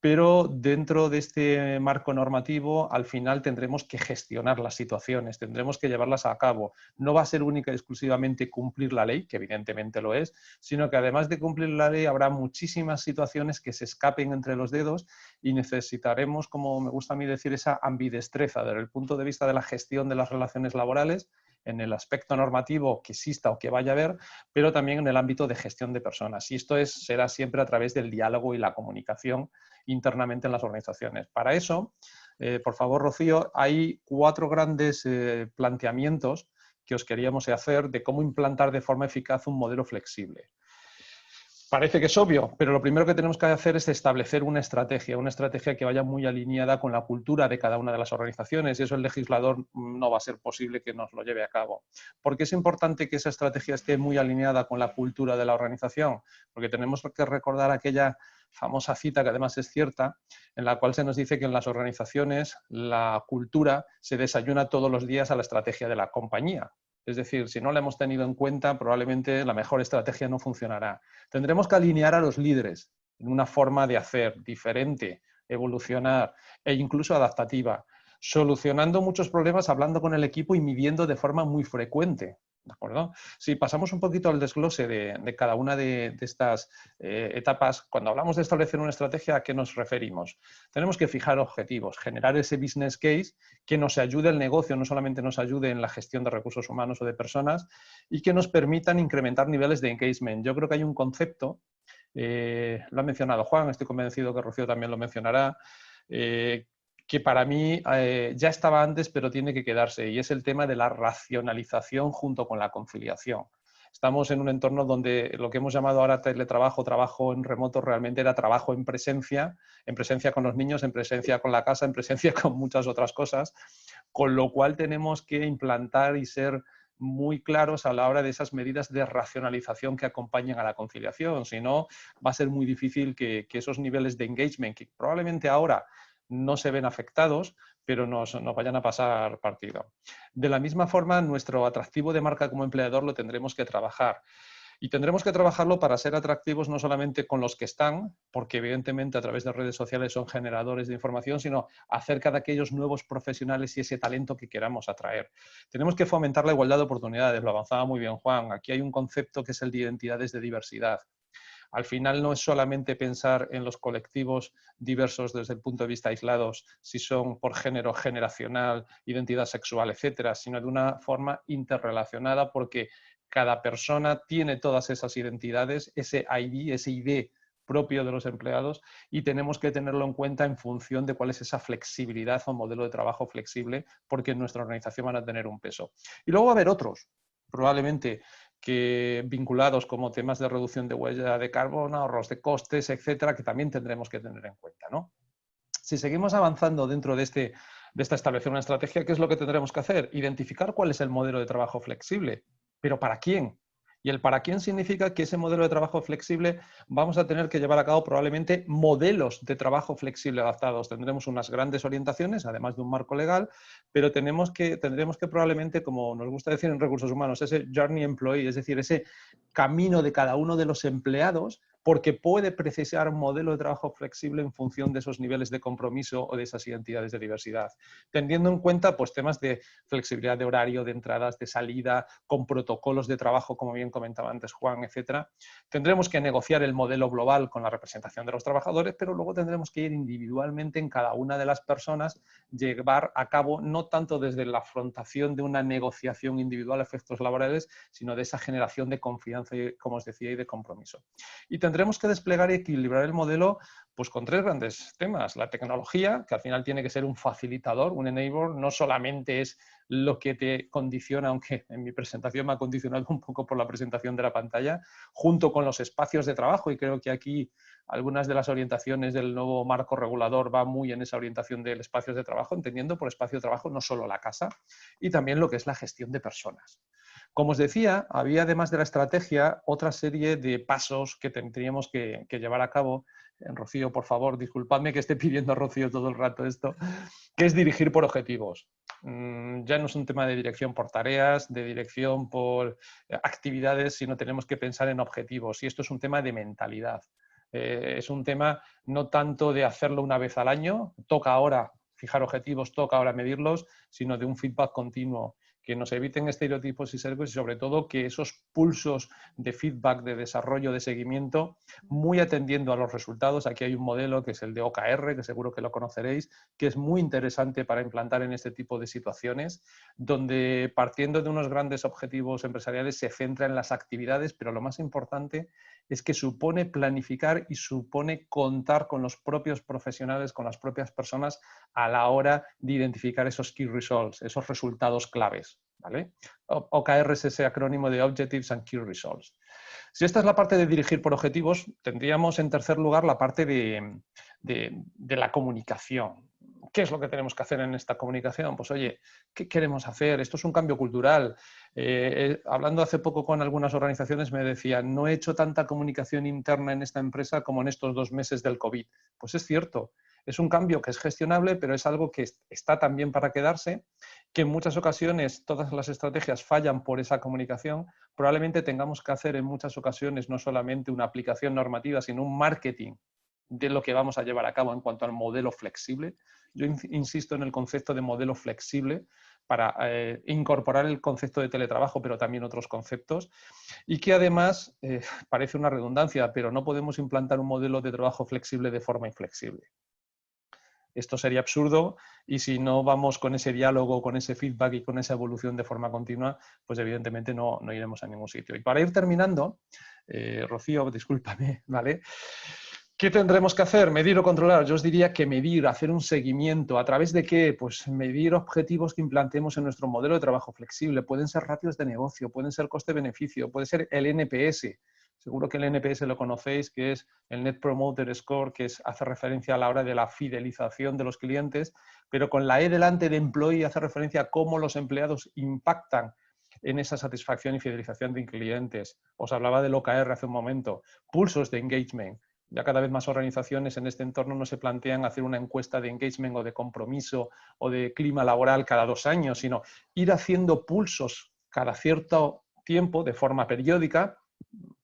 pero dentro de este marco normativo al final tendremos que gestionar las situaciones, tendremos que llevarlas a cabo. No va a ser única y exclusivamente cumplir la ley, que evidentemente lo es, sino que además de cumplir la ley habrá muchísimas situaciones que se escapen entre los dedos y necesitaremos, como me gusta a mí decir, esa ambidestreza desde el punto de vista de la gestión de las relaciones laborales, en el aspecto normativo que exista o que vaya a haber, pero también en el ámbito de gestión de personas. Y esto será siempre a través del diálogo y la comunicación internamente en las organizaciones. Para eso, por favor, Rocío, hay 4 grandes planteamientos que os queríamos hacer de cómo implantar de forma eficaz un modelo flexible. Parece que es obvio, pero lo primero que tenemos que hacer es establecer una estrategia que vaya muy alineada con la cultura de cada una de las organizaciones, y eso el legislador no va a ser posible que nos lo lleve a cabo. ¿Por qué es importante que esa estrategia esté muy alineada con la cultura de la organización? Porque tenemos que recordar aquella famosa cita, que además es cierta, en la cual se nos dice que en las organizaciones la cultura se desayuna todos los días a la estrategia de la compañía. Es decir, si no la hemos tenido en cuenta, probablemente la mejor estrategia no funcionará. Tendremos que alinear a los líderes en una forma de hacer diferente, evolucionar e incluso adaptativa, solucionando muchos problemas, hablando con el equipo y midiendo de forma muy frecuente. ¿De acuerdo? Si pasamos un poquito al desglose de cada una de estas etapas, cuando hablamos de establecer una estrategia, ¿a qué nos referimos? Tenemos que fijar objetivos, generar ese business case que nos ayude el negocio, no solamente nos ayude en la gestión de recursos humanos o de personas, y que nos permitan incrementar niveles de engagement. Yo creo que hay un concepto, lo ha mencionado Juan, estoy convencido que Rocío también lo mencionará, que para mí ya estaba antes, pero tiene que quedarse, y es el tema de la racionalización junto con la conciliación. Estamos en un entorno donde lo que hemos llamado ahora teletrabajo, trabajo en remoto, realmente era trabajo en presencia con los niños, en presencia con la casa, en presencia con muchas otras cosas, con lo cual tenemos que implantar y ser muy claros a la hora de esas medidas de racionalización que acompañen a la conciliación. Si no, va a ser muy difícil que esos niveles de engagement, que probablemente ahora no se ven afectados, pero nos vayan a pasar partido. De la misma forma, nuestro atractivo de marca como empleador lo tendremos que trabajar. Y tendremos que trabajarlo para ser atractivos no solamente con los que están, porque evidentemente a través de redes sociales son generadores de información, sino acerca de aquellos nuevos profesionales y ese talento que queramos atraer. Tenemos que fomentar la igualdad de oportunidades, lo avanzaba muy bien Juan. Aquí hay un concepto que es el de identidades de diversidad. Al final no es solamente pensar en los colectivos diversos desde el punto de vista aislados, si son por género, generacional, identidad sexual, etcétera, sino de una forma interrelacionada, porque cada persona tiene todas esas identidades, ese ID, ese ID propio de los empleados, y tenemos que tenerlo en cuenta en función de cuál es esa flexibilidad o modelo de trabajo flexible, porque en nuestra organización van a tener un peso. Y luego va a haber otros, probablemente, que vinculados como temas de reducción de huella de carbono, ahorros de costes, etcétera, que también tendremos que tener en cuenta, ¿no? Si seguimos avanzando dentro de esta establecer una estrategia, ¿qué es lo que tendremos que hacer? Identificar cuál es el modelo de trabajo flexible, pero ¿para quién? Y el para quién significa que ese modelo de trabajo flexible vamos a tener que llevar a cabo probablemente modelos de trabajo flexible adaptados. Tendremos unas grandes orientaciones, además de un marco legal, pero tendremos que probablemente, como nos gusta decir en recursos humanos, ese journey employee, es decir, ese camino de cada uno de los empleados, porque puede precisar un modelo de trabajo flexible en función de esos niveles de compromiso o de esas identidades de diversidad, teniendo en cuenta pues, temas de flexibilidad de horario, de entradas, de salida, con protocolos de trabajo, como bien comentaba antes Juan, etcétera. Tendremos que negociar el modelo global con la representación de los trabajadores, pero luego tendremos que ir individualmente en cada una de las personas, llevar a cabo no tanto desde la afrontación de una negociación individual a efectos laborales, sino de esa generación de confianza, como os decía, y de compromiso. Y tendremos que desplegar y equilibrar el modelo pues, con 3 grandes temas. La tecnología, que al final tiene que ser un facilitador, un enabler, no solamente es lo que te condiciona, aunque en mi presentación me ha condicionado un poco por la presentación de la pantalla, junto con los espacios de trabajo, y creo que aquí algunas de las orientaciones del nuevo marco regulador va muy en esa orientación del espacio de trabajo, entendiendo por espacio de trabajo no solo la casa, y también lo que es la gestión de personas. Como os decía, había además de la estrategia otra serie de pasos que tendríamos que llevar a cabo. Rocío, por favor, disculpadme que esté pidiendo a Rocío todo el rato esto, que es dirigir por objetivos. Ya no es un tema de dirección por tareas, de dirección por actividades, sino tenemos que pensar en objetivos. Y esto es un tema de mentalidad. Es un tema no tanto de hacerlo una vez al año, toca ahora fijar objetivos, toca ahora medirlos, sino de un feedback continuo, que nos eviten estereotipos y sesgos y sobre todo que esos pulsos de feedback, de desarrollo, de seguimiento, muy atendiendo a los resultados. Aquí hay un modelo que es el de OKR, que seguro que lo conoceréis, que es muy interesante para implantar en este tipo de situaciones, donde partiendo de unos grandes objetivos empresariales se centra en las actividades, pero lo más importante es que supone planificar y supone contar con los propios profesionales, con las propias personas a la hora de identificar esos key results, esos resultados claves, ¿vale? OKR es ese acrónimo de Objectives and Key Results. Si esta es la parte de dirigir por objetivos, tendríamos en tercer lugar la parte de la comunicación. ¿Qué es lo que tenemos que hacer en esta comunicación? Pues oye, ¿qué queremos hacer? Esto es un cambio cultural. Hablando hace poco con algunas organizaciones me decían, no he hecho tanta comunicación interna en esta empresa como en estos 2 meses del COVID. Pues es cierto, es un cambio que es gestionable, pero es algo que está también para quedarse, que en muchas ocasiones todas las estrategias fallan por esa comunicación. Probablemente tengamos que hacer en muchas ocasiones no solamente una aplicación normativa, sino un marketing de lo que vamos a llevar a cabo en cuanto al modelo flexible. Yo insisto en el concepto de modelo flexible para incorporar el concepto de teletrabajo, pero también otros conceptos, y que además parece una redundancia, pero no podemos implantar un modelo de trabajo flexible de forma inflexible. Esto sería absurdo y si no vamos con ese diálogo, con ese feedback y con esa evolución de forma continua, pues evidentemente no iremos a ningún sitio. Y para ir terminando, Rocío, discúlpame, ¿vale? ¿Qué tendremos que hacer? ¿Medir o controlar? Yo os diría que medir, hacer un seguimiento. ¿A través de qué? Pues medir objetivos que implantemos en nuestro modelo de trabajo flexible. Pueden ser ratios de negocio, pueden ser coste-beneficio, puede ser el NPS. Seguro que el NPS lo conocéis, que es el Net Promoter Score, que hace referencia a la hora de la fidelización de los clientes, pero con la E delante de employee hace referencia a cómo los empleados impactan en esa satisfacción y fidelización de clientes. Os hablaba del OKR hace un momento. Pulsos de engagement. Ya cada vez más organizaciones en este entorno no se plantean hacer una encuesta de engagement o de compromiso o de clima laboral cada 2 años, sino ir haciendo pulsos cada cierto tiempo de forma periódica,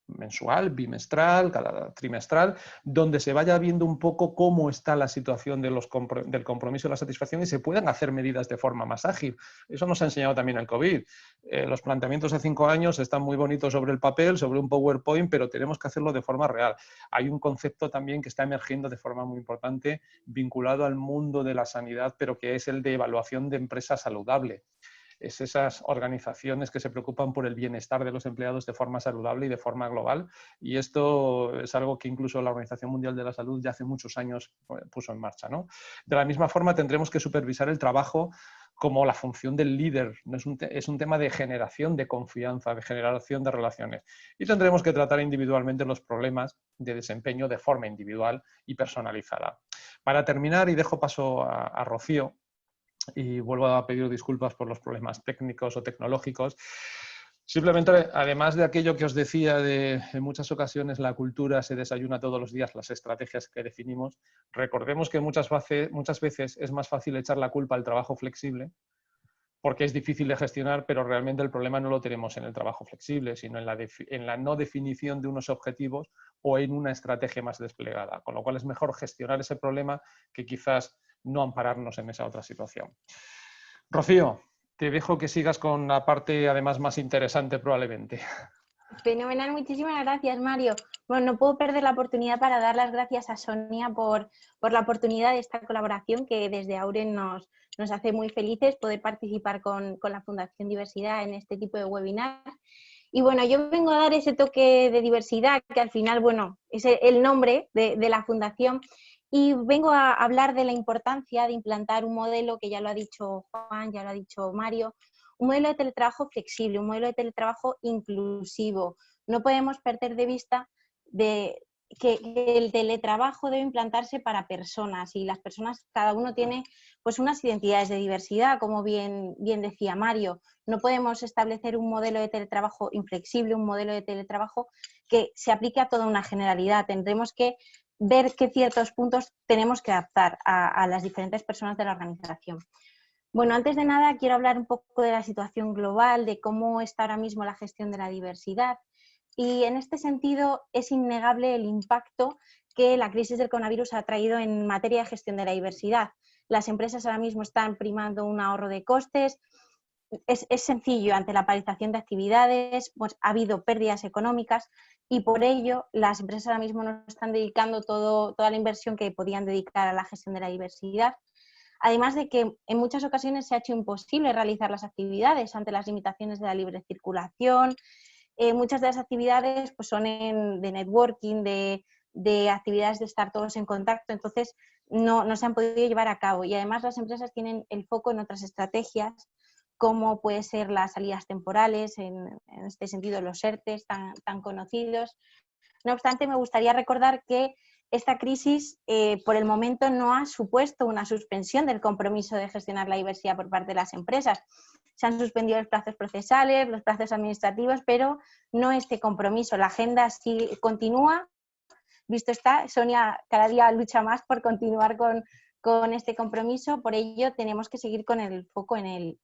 mensual, bimestral, cada trimestral, donde se vaya viendo un poco cómo está la situación del compromiso y la satisfacción y se puedan hacer medidas de forma más ágil. Eso nos ha enseñado también el COVID. Los planteamientos de 5 años están muy bonitos sobre el papel, sobre un PowerPoint, pero tenemos que hacerlo de forma real. Hay un concepto también que está emergiendo de forma muy importante vinculado al mundo de la sanidad, pero que es el de evaluación de empresa saludable. Es esas organizaciones que se preocupan por el bienestar de los empleados de forma saludable y de forma global. Y esto es algo que incluso la Organización Mundial de la Salud ya hace muchos años puso en marcha, ¿no? De la misma forma tendremos que supervisar el trabajo como la función del líder. Es un tema de generación de confianza, de generación de relaciones. Y tendremos que tratar individualmente los problemas de desempeño de forma individual y personalizada. Para terminar, y dejo paso a Rocío, y vuelvo a pedir disculpas por los problemas técnicos o tecnológicos. Simplemente, además de aquello que os decía de en muchas ocasiones la cultura se desayuna todos los días, las estrategias que definimos, recordemos que muchas veces es más fácil echar la culpa al trabajo flexible porque es difícil de gestionar, pero realmente el problema no lo tenemos en el trabajo flexible, sino en la no definición de unos objetivos o en una estrategia más desplegada. Con lo cual es mejor gestionar ese problema que quizás no ampararnos en esa otra situación. Rocío, te dejo que sigas con la parte además más interesante probablemente. Fenomenal, muchísimas gracias, Mario. Bueno, no puedo perder la oportunidad para dar las gracias a Sonia por la oportunidad de esta colaboración que desde Auren nos hace muy felices poder participar con la Fundación Diversidad en este tipo de webinar. Y bueno, yo vengo a dar ese toque de diversidad que al final, bueno, es el nombre de la Fundación y vengo a hablar de la importancia de implantar un modelo que ya lo ha dicho Juan, ya lo ha dicho Mario, un modelo de teletrabajo flexible, un modelo de teletrabajo inclusivo. No podemos perder de vista que el teletrabajo debe implantarse para personas y las personas, cada uno tiene pues unas identidades de diversidad, como bien decía Mario. No podemos establecer un modelo de teletrabajo inflexible, un modelo de teletrabajo que se aplique a toda una generalidad. Tendremos que ver qué ciertos puntos tenemos que adaptar a las diferentes personas de la organización. Bueno, antes de nada quiero hablar un poco de la situación global, de cómo está ahora mismo la gestión de la diversidad. y en este sentido es innegable el impacto que la crisis del coronavirus ha traído en materia de gestión de la diversidad. Las empresas ahora mismo están primando un ahorro de costes. Es sencillo, ante la paralización de actividades, pues ha habido pérdidas económicas y por ello las empresas ahora mismo no están dedicando toda la inversión que podían dedicar a la gestión de la diversidad. Además de que en muchas ocasiones se ha hecho imposible realizar las actividades ante las limitaciones de la libre circulación. Muchas de las actividades pues, son de networking, de actividades de estar todos en contacto, entonces no se han podido llevar a cabo. Y además las empresas tienen el foco en otras estrategias, como puede ser las salidas temporales, en este sentido los ERTEs tan conocidos. No obstante, me gustaría recordar que esta crisis por el momento no ha supuesto una suspensión del compromiso de gestionar la diversidad por parte de las empresas. Se han suspendido los plazos procesales, los plazos administrativos, pero no este compromiso. La agenda sí continúa. Visto está, Sonia cada día lucha más por continuar con este compromiso, por ello tenemos que seguir con el foco en él.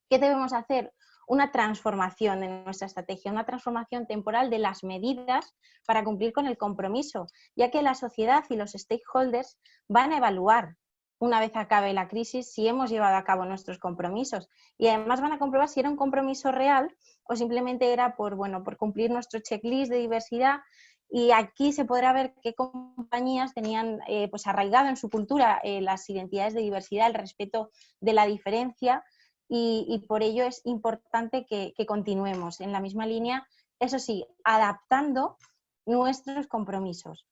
¿Qué debemos hacer? Una transformación en nuestra estrategia, una transformación temporal de las medidas para cumplir con el compromiso, ya que la sociedad y los stakeholders van a evaluar una vez acabe la crisis si hemos llevado a cabo nuestros compromisos y además van a comprobar si era un compromiso real o simplemente era por cumplir nuestro checklist de diversidad. Y aquí se podrá ver qué compañías tenían pues arraigado en su cultura las identidades de diversidad, el respeto de la diferencia. Y por ello es importante que continuemos en la misma línea, eso sí, adaptando nuestros compromisos.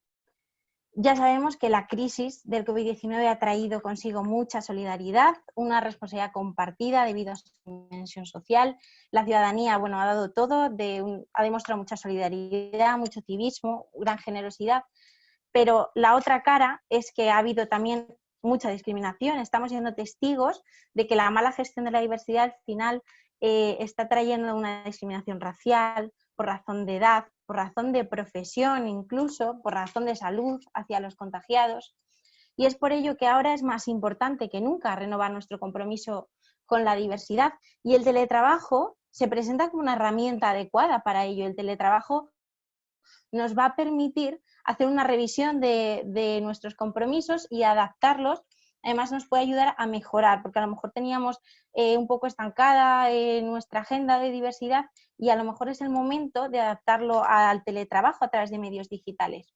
Ya sabemos que la crisis del COVID-19 ha traído consigo mucha solidaridad, una responsabilidad compartida debido a su dimensión social. La ciudadanía, ha dado todo, ha demostrado mucha solidaridad, mucho civismo, gran generosidad, pero la otra cara es que ha habido también mucha discriminación. Estamos siendo testigos de que la mala gestión de la diversidad al final está trayendo una discriminación racial, por razón de edad, por razón de profesión, incluso por razón de salud hacia los contagiados. Y es por ello que ahora es más importante que nunca renovar nuestro compromiso con la diversidad. Y el teletrabajo se presenta como una herramienta adecuada para ello. El teletrabajo nos va a permitir hacer una revisión de nuestros compromisos y adaptarlos. Además nos puede ayudar a mejorar, porque a lo mejor teníamos un poco estancada nuestra agenda de diversidad y a lo mejor es el momento de adaptarlo al teletrabajo a través de medios digitales.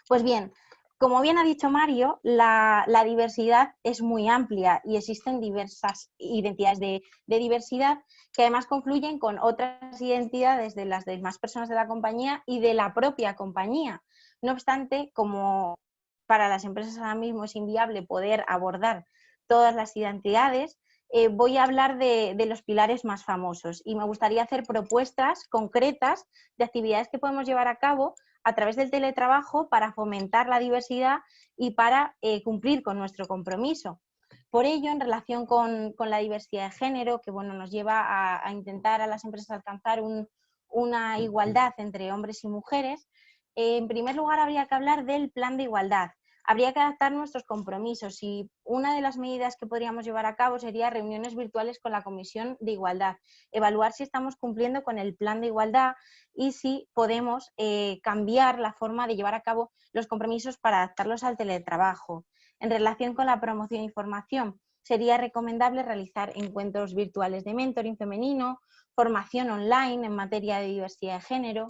Pues bien, como bien ha dicho Mario, la diversidad es muy amplia y existen diversas identidades de diversidad que además confluyen con otras identidades de las demás personas de la compañía y de la propia compañía. No obstante, como para las empresas ahora mismo es inviable poder abordar todas las identidades, voy a hablar de los pilares más famosos y me gustaría hacer propuestas concretas de actividades que podemos llevar a cabo a través del teletrabajo para fomentar la diversidad y para cumplir con nuestro compromiso. Por ello, en relación con la diversidad de género, que nos lleva a intentar a las empresas alcanzar una igualdad entre hombres y mujeres, en primer lugar habría que hablar del plan de igualdad. Habría que adaptar nuestros compromisos y una de las medidas que podríamos llevar a cabo sería reuniones virtuales con la Comisión de Igualdad, evaluar si estamos cumpliendo con el plan de igualdad y si podemos cambiar la forma de llevar a cabo los compromisos para adaptarlos al teletrabajo. En relación con la promoción e información, sería recomendable realizar encuentros virtuales de mentoring femenino, formación online en materia de diversidad de género.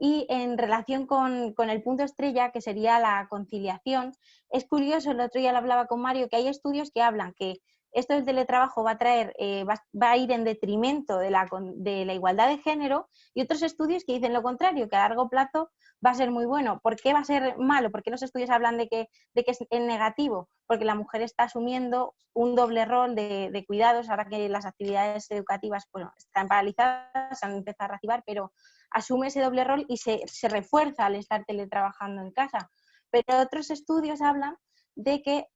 Y en relación con el punto estrella, que sería la conciliación, es curioso, el otro día lo hablaba con Mario, que hay estudios que hablan que esto del teletrabajo va a ir en detrimento de la igualdad de género y otros estudios que dicen lo contrario, que a largo plazo va a ser muy bueno. ¿Por qué va a ser malo? ¿Por qué los estudios hablan de que es negativo? Porque la mujer está asumiendo un doble rol de cuidados, ahora que las actividades educativas están paralizadas, se han empezado a reactivar, pero asume ese doble rol y se refuerza al estar teletrabajando en casa. Pero otros estudios hablan de que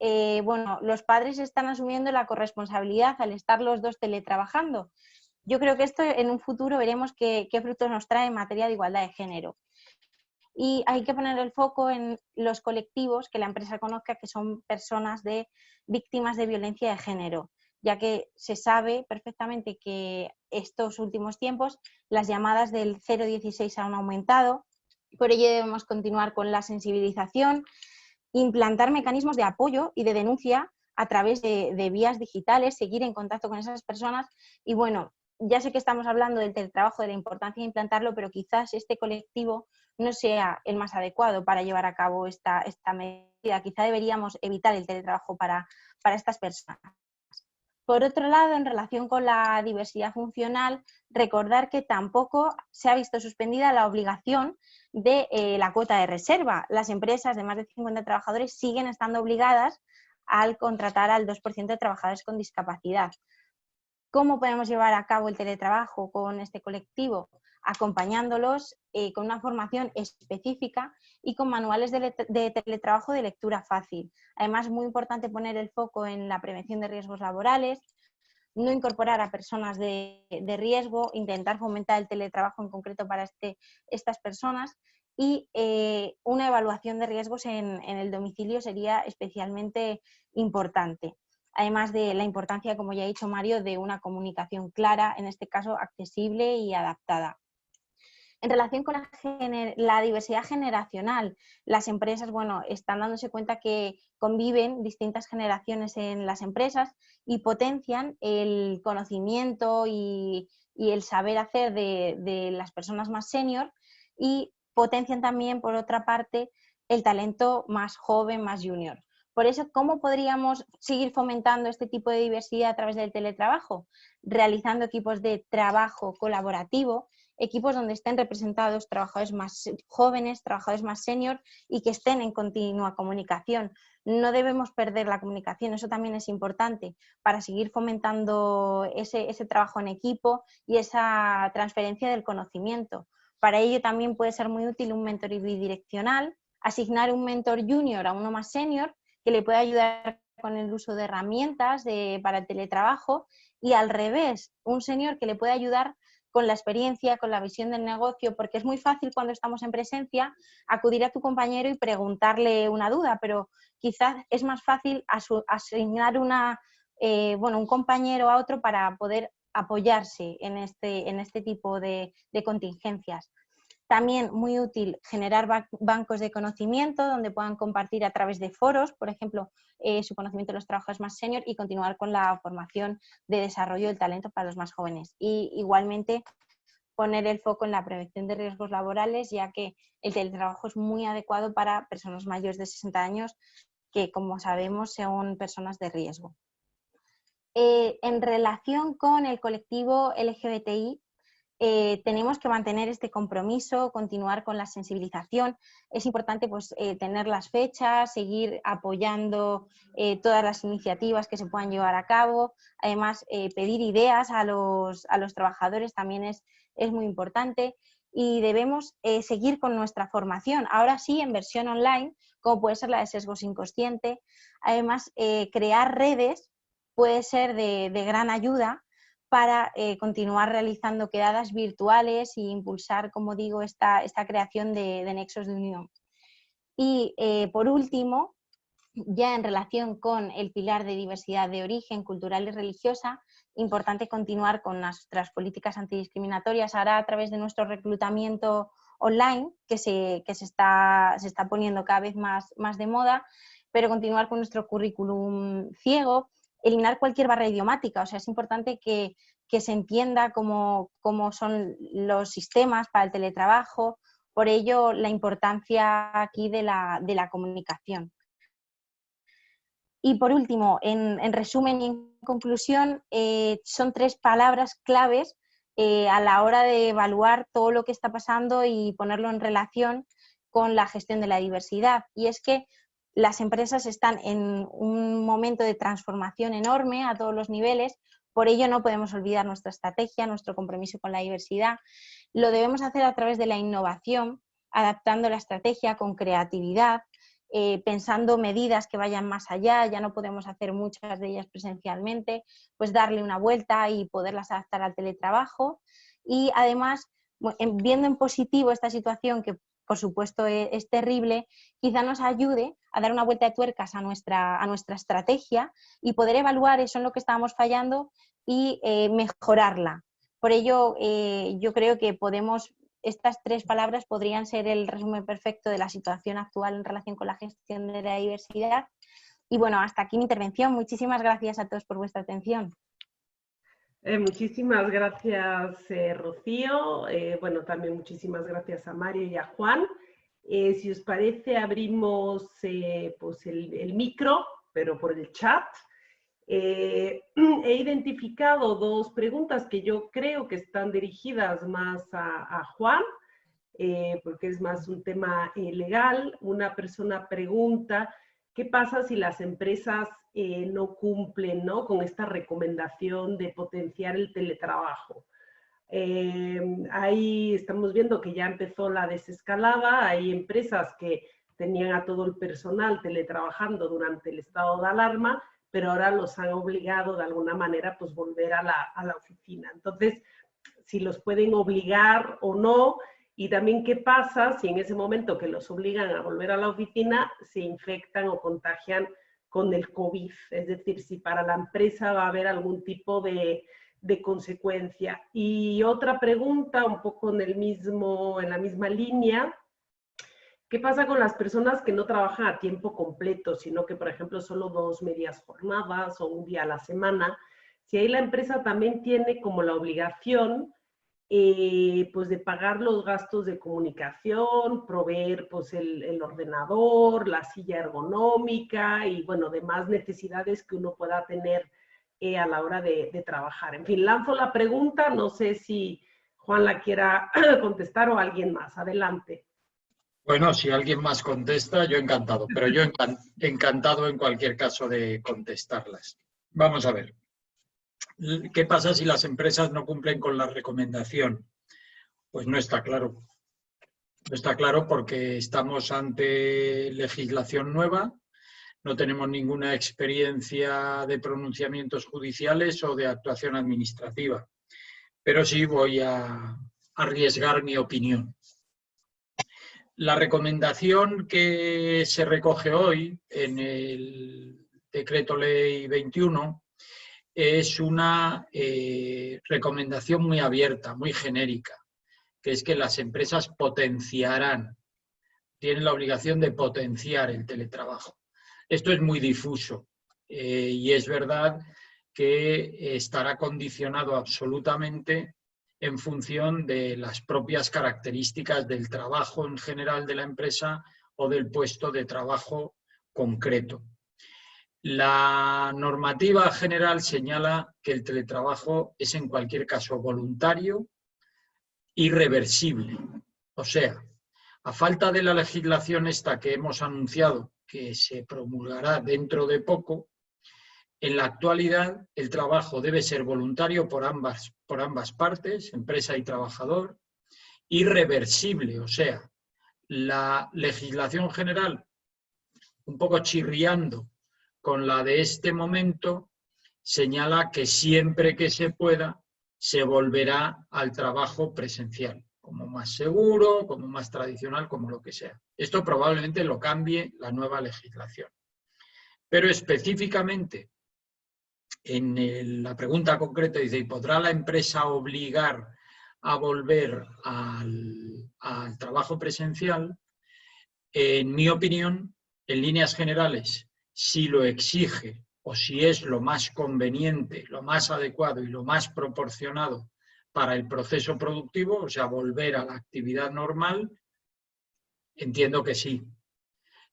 los padres están asumiendo la corresponsabilidad al estar los dos teletrabajando. Yo creo que esto en un futuro veremos qué frutos nos trae en materia de igualdad de género. Y hay que poner el foco en los colectivos que la empresa conozca, que son personas víctimas de violencia de género. ya que se sabe perfectamente que estos últimos tiempos las llamadas del 016 han aumentado. Por ello debemos continuar con la sensibilización, implantar mecanismos de apoyo y de denuncia a través de vías digitales, seguir en contacto con esas personas y bueno, ya sé que estamos hablando del teletrabajo, de la importancia de implantarlo, pero quizás este colectivo no sea el más adecuado para llevar a cabo esta medida. Quizá deberíamos evitar el teletrabajo para estas personas. Por otro lado, en relación con la diversidad funcional, recordar que tampoco se ha visto suspendida la obligación de la cuota de reserva. Las empresas de más de 50 trabajadores siguen estando obligadas al contratar al 2% de trabajadores con discapacidad. ¿Cómo podemos llevar a cabo el teletrabajo con este colectivo? Acompañándolos con una formación específica y con manuales de teletrabajo de lectura fácil. Además, es muy importante poner el foco en la prevención de riesgos laborales, no incorporar a personas de riesgo, intentar fomentar el teletrabajo en concreto para estas personas y una evaluación de riesgos en el domicilio sería especialmente importante. Además de la importancia, como ya ha dicho Mario, de una comunicación clara, en este caso accesible y adaptada. En relación con la diversidad generacional, las empresas están dándose cuenta que conviven distintas generaciones en las empresas y potencian el conocimiento y el saber hacer de las personas más senior y potencian también, por otra parte, el talento más joven, más junior. Por eso, ¿cómo podríamos seguir fomentando este tipo de diversidad a través del teletrabajo? Realizando equipos de trabajo colaborativo, equipos donde estén representados trabajadores más jóvenes, trabajadores más senior y que estén en continua comunicación. No debemos perder la comunicación, eso también es importante para seguir fomentando ese trabajo en equipo y esa transferencia del conocimiento. Para ello también puede ser muy útil un mentor bidireccional, asignar un mentor junior a uno más senior que le pueda ayudar con el uso de herramientas para el teletrabajo y al revés, un senior que le pueda ayudar con la experiencia, con la visión del negocio, porque es muy fácil cuando estamos en presencia acudir a tu compañero y preguntarle una duda, pero quizás es más fácil asignar un compañero a otro para poder apoyarse en este tipo de contingencias. También muy útil generar bancos de conocimiento donde puedan compartir a través de foros, por ejemplo, su conocimiento de los trabajadores más senior y continuar con la formación de desarrollo del talento para los más jóvenes. Y igualmente poner el foco en la prevención de riesgos laborales, ya que el teletrabajo es muy adecuado para personas mayores de 60 años que, como sabemos, son personas de riesgo. En relación con el colectivo LGBTI, tenemos que mantener este compromiso, continuar con la sensibilización. Es importante tener las fechas, seguir apoyando todas las iniciativas que se puedan llevar a cabo. Además, pedir ideas a los trabajadores también es muy importante y debemos seguir con nuestra formación. Ahora sí, en versión online, como puede ser la de sesgos inconsciente. Además, crear redes puede ser de gran ayuda para continuar realizando quedadas virtuales e impulsar, como digo, esta creación de nexos de unión. Y por último, ya en relación con el pilar de diversidad de origen cultural y religiosa, importante continuar con nuestras políticas antidiscriminatorias ahora a través de nuestro reclutamiento online, que se está poniendo cada vez más de moda, pero continuar con nuestro currículum ciego, eliminar cualquier barrera idiomática. O sea, es importante que se entienda cómo son los sistemas para el teletrabajo, por ello la importancia aquí de la comunicación. Y por último, en resumen y en conclusión, son 3 palabras claves a la hora de evaluar todo lo que está pasando y ponerlo en relación con la gestión de la diversidad. Y es que las empresas están en un momento de transformación enorme a todos los niveles, por ello no podemos olvidar nuestra estrategia, nuestro compromiso con la diversidad. Lo debemos hacer a través de la innovación, adaptando la estrategia con creatividad, pensando medidas que vayan más allá, ya no podemos hacer muchas de ellas presencialmente, pues darle una vuelta y poderlas adaptar al teletrabajo y además viendo en positivo esta situación que por supuesto es terrible, quizá nos ayude a dar una vuelta de tuercas a nuestra estrategia y poder evaluar eso en lo que estábamos fallando y mejorarla. Por ello, yo creo que estas 3 palabras podrían ser el resumen perfecto de la situación actual en relación con la gestión de la diversidad. Y bueno, hasta aquí mi intervención. Muchísimas gracias a todos por vuestra atención. Muchísimas gracias, Rocío. Bueno, también muchísimas gracias a Mario y a Juan. Si os parece, abrimos pues el micro, pero por el chat. He identificado 2 preguntas que yo creo que están dirigidas más a Juan, porque es más un tema legal. Una persona pregunta, ¿qué pasa si las empresas no cumplen, ¿no?, con esta recomendación de potenciar el teletrabajo? Ahí estamos viendo que ya empezó la desescalada. Hay empresas que tenían a todo el personal teletrabajando durante el estado de alarma, pero ahora los han obligado de alguna manera pues volver a la oficina. Entonces, si los pueden obligar o no, y también qué pasa si en ese momento que los obligan a volver a la oficina se infectan o contagian con el COVID. Es decir, si para la empresa va a haber algún tipo de consecuencia. Y otra pregunta, un poco en la misma línea, ¿qué pasa con las personas que no trabajan a tiempo completo, sino que, por ejemplo, solo 2 medias jornadas o un día a la semana? Si ahí la empresa también tiene como la obligación pues de pagar los gastos de comunicación, proveer pues el ordenador, la silla ergonómica y, bueno, demás necesidades que uno pueda tener a la hora de trabajar. En fin, lanzo la pregunta, no sé si Juan la quiera contestar o alguien más. Adelante. Bueno, si alguien más contesta, yo encantado, pero yo encantado en cualquier caso de contestarlas. Vamos a ver. ¿Qué pasa si las empresas no cumplen con la recomendación? Pues no está claro. No está claro porque estamos ante legislación nueva, no tenemos ninguna experiencia de pronunciamientos judiciales o de actuación administrativa, pero sí voy a arriesgar mi opinión. La recomendación que se recoge hoy en el Decreto Ley 21 es una recomendación muy abierta, muy genérica, que es que las empresas potenciarán, tienen la obligación de potenciar el teletrabajo. Esto es muy difuso y es verdad que estará condicionado absolutamente en función de las propias características del trabajo en general de la empresa o del puesto de trabajo concreto. La normativa general señala que el teletrabajo es en cualquier caso voluntario y reversible. O sea, a falta de la legislación esta que hemos anunciado que se promulgará dentro de poco, en la actualidad el trabajo debe ser voluntario por ambas partes, empresa y trabajador, y reversible. O sea, la legislación general, un poco chirriando con la de este momento, señala que siempre que se pueda se volverá al trabajo presencial, como más seguro, como más tradicional, como lo que sea. Esto probablemente lo cambie la nueva legislación. Pero específicamente, en la pregunta concreta dice, ¿y podrá la empresa obligar a volver al trabajo presencial? En mi opinión, en líneas generales, si lo exige o si es lo más conveniente, lo más adecuado y lo más proporcionado para el proceso productivo, o sea, volver a la actividad normal, entiendo que sí.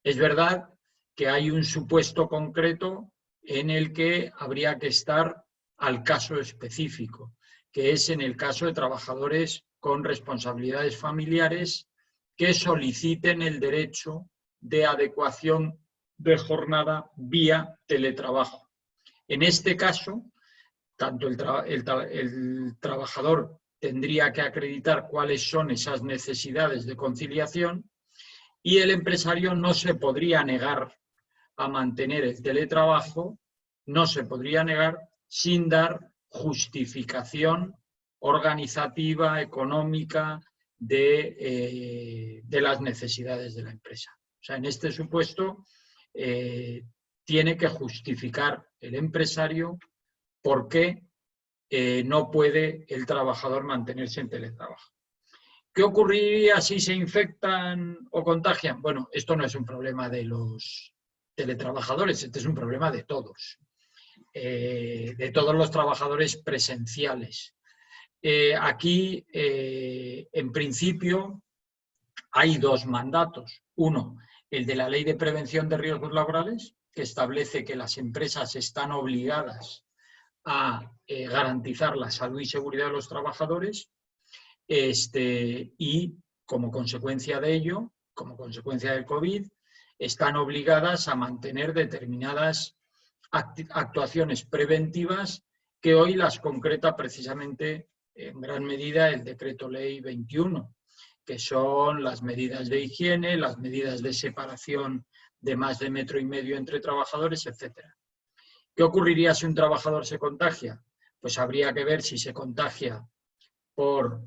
Es verdad que hay un supuesto concreto en el que habría que estar al caso específico, que es en el caso de trabajadores con responsabilidades familiares que soliciten el derecho de adecuación de jornada vía teletrabajo. En este caso, tanto el trabajador tendría que acreditar cuáles son esas necesidades de conciliación y el empresario no se podría negar a mantener el teletrabajo, no se podría negar sin dar justificación organizativa, económica, de las necesidades de la empresa. O sea, en este supuesto tiene que justificar el empresario por qué no puede el trabajador mantenerse en teletrabajo. ¿Qué ocurriría si se infectan o contagian? Bueno, esto no es un problema de los teletrabajadores, este es un problema de todos los trabajadores presenciales. Aquí, en principio, hay dos mandatos. Uno, el de la Ley de Prevención de Riesgos Laborales, que establece que las empresas están obligadas a garantizar la salud y seguridad de los trabajadores, y como consecuencia de ello, como consecuencia del COVID, están obligadas a mantener determinadas actuaciones preventivas que hoy las concreta precisamente en gran medida el Decreto Ley 21, que son las medidas de higiene, las medidas de separación de más de 1,5 metros entre trabajadores, etc. ¿Qué ocurriría si un trabajador se contagia? Pues habría que ver si se contagia por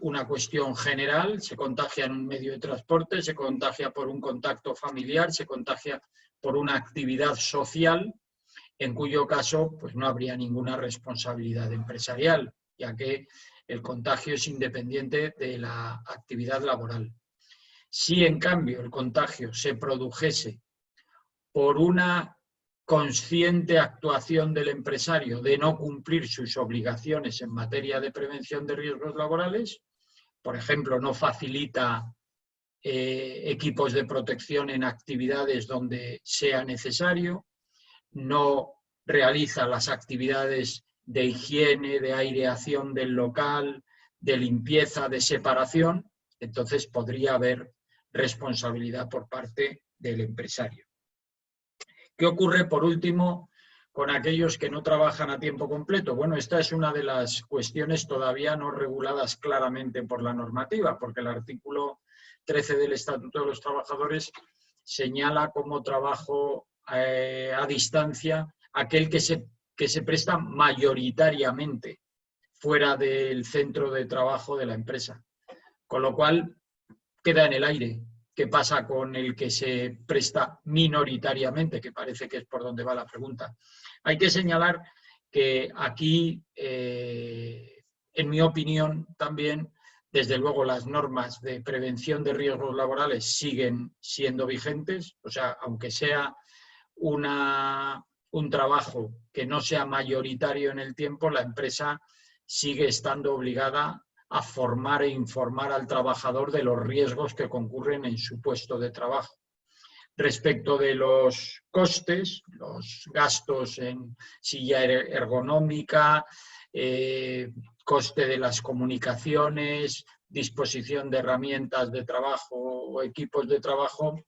una cuestión general, se contagia en un medio de transporte, se contagia por un contacto familiar, se contagia por una actividad social, en cuyo caso pues no habría ninguna responsabilidad empresarial, ya que el contagio es independiente de la actividad laboral. Si en cambio el contagio se produjese por una consciente actuación del empresario de no cumplir sus obligaciones en materia de prevención de riesgos laborales, por ejemplo, no facilita equipos de protección en actividades donde sea necesario, no realiza las actividades de higiene, de aireación del local, de limpieza, de separación, entonces podría haber responsabilidad por parte del empresario. ¿Qué ocurre, por último, con aquellos que no trabajan a tiempo completo? Bueno, esta es una de las cuestiones todavía no reguladas claramente por la normativa, porque el artículo 13 del Estatuto de los Trabajadores señala como trabajo a distancia aquel que se presta mayoritariamente fuera del centro de trabajo de la empresa. Con lo cual, queda en el aire. ¿Qué pasa con el que se presta minoritariamente? Que parece que es por donde va la pregunta. Hay que señalar que aquí, en mi opinión, también, desde luego, las normas de prevención de riesgos laborales siguen siendo vigentes. O sea, aunque sea un trabajo que no sea mayoritario en el tiempo, la empresa sigue estando obligada a formar e informar al trabajador de los riesgos que concurren en su puesto de trabajo. Respecto de los costes, los gastos en silla ergonómica, coste de las comunicaciones, disposición de herramientas de trabajo o equipos de trabajo,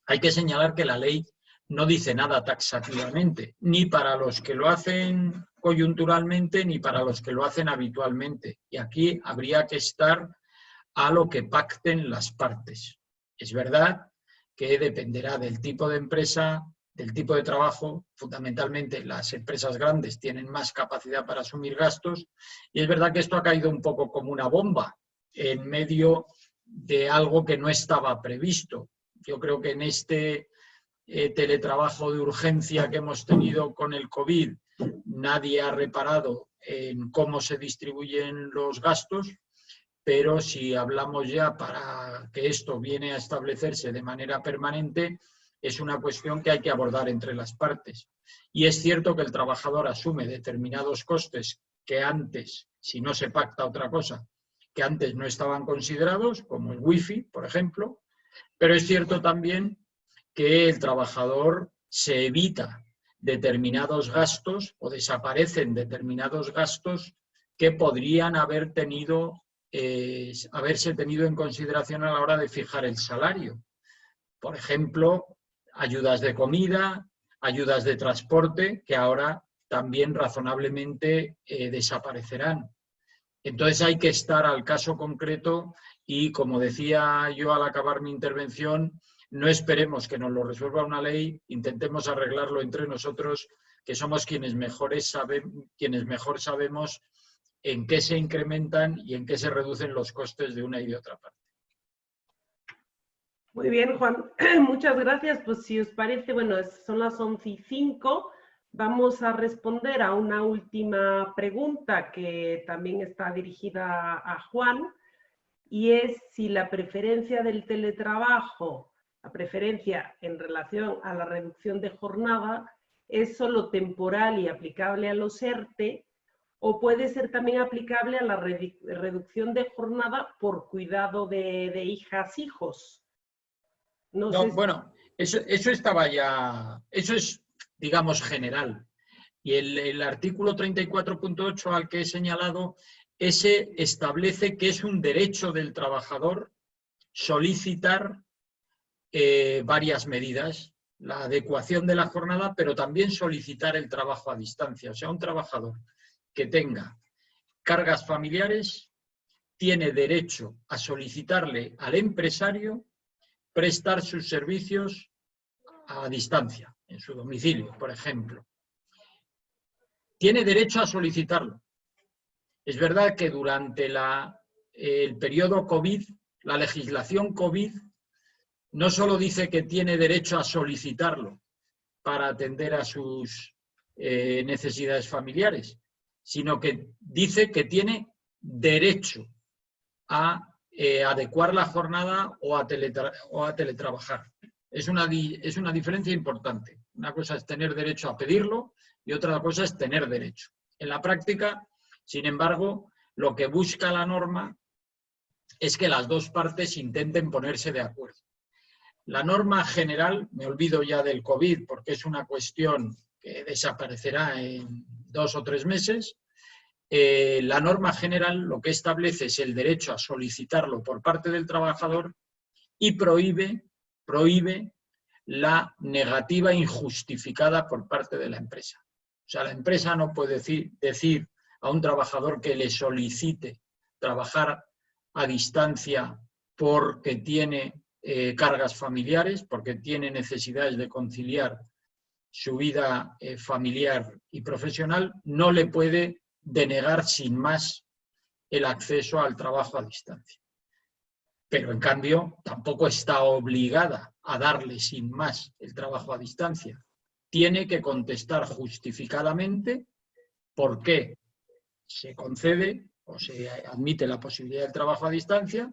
hay que señalar que la ley no dice nada taxativamente, ni para los que lo hacen coyunturalmente ni para los que lo hacen habitualmente. Y aquí habría que estar a lo que pacten las partes. Es verdad que dependerá del tipo de empresa, del tipo de trabajo. Fundamentalmente las empresas grandes tienen más capacidad para asumir gastos y es verdad que esto ha caído un poco como una bomba en medio de algo que no estaba previsto. Yo creo que en este teletrabajo de urgencia que hemos tenido con el COVID, nadie ha reparado en cómo se distribuyen los gastos, pero si hablamos ya para que esto viene a establecerse de manera permanente, es una cuestión que hay que abordar entre las partes. Y es cierto que el trabajador asume determinados costes que antes, si no se pacta otra cosa, que antes no estaban considerados, como el wifi, por ejemplo, pero es cierto también que el trabajador se evita determinados gastos o desaparecen determinados gastos que podrían haberse tenido en consideración a la hora de fijar el salario. Por ejemplo, ayudas de comida, ayudas de transporte, que ahora también razonablemente desaparecerán. Entonces hay que estar al caso concreto y, como decía yo al acabar mi intervención, no esperemos que nos lo resuelva una ley, intentemos arreglarlo entre nosotros, que somos quienes mejor sabemos en qué se incrementan y en qué se reducen los costes de una y de otra parte. Muy bien, Juan. Muchas gracias. Pues si os parece, bueno, son las 11:05. Vamos a responder a una última pregunta que también está dirigida a Juan, y es si la preferencia del teletrabajo, la preferencia en relación a la reducción de jornada, es solo temporal y aplicable a los ERTE, o puede ser también aplicable a la reducción de jornada por cuidado de hijas, hijos. No sé si... Bueno, eso estaba ya, eso es, digamos, general. Y el artículo 34.8 al que he señalado, ese establece que es un derecho del trabajador solicitar varias medidas, la adecuación de la jornada, pero también solicitar el trabajo a distancia. O sea, un trabajador que tenga cargas familiares tiene derecho a solicitarle al empresario prestar sus servicios a distancia, en su domicilio, por ejemplo. Tiene derecho a solicitarlo. Es verdad que durante el periodo COVID, la legislación COVID no solo dice que tiene derecho a solicitarlo para atender a sus necesidades familiares, sino que dice que tiene derecho a adecuar la jornada o a teletrabajar. Es una diferencia importante. Una cosa es tener derecho a pedirlo y otra cosa es tener derecho. En la práctica, sin embargo, lo que busca la norma es que las dos partes intenten ponerse de acuerdo. La norma general, me olvido ya del COVID porque es una cuestión que desaparecerá en 2 o 3 meses, la norma general lo que establece es el derecho a solicitarlo por parte del trabajador y prohíbe la negativa injustificada por parte de la empresa. O sea, la empresa no puede decir a un trabajador que le solicite trabajar a distancia porque tiene cargas familiares, porque tiene necesidades de conciliar su vida familiar y profesional, no le puede denegar sin más el acceso al trabajo a distancia. Pero, en cambio, tampoco está obligada a darle sin más el trabajo a distancia. Tiene que contestar justificadamente por qué se concede o se admite la posibilidad del trabajo a distancia,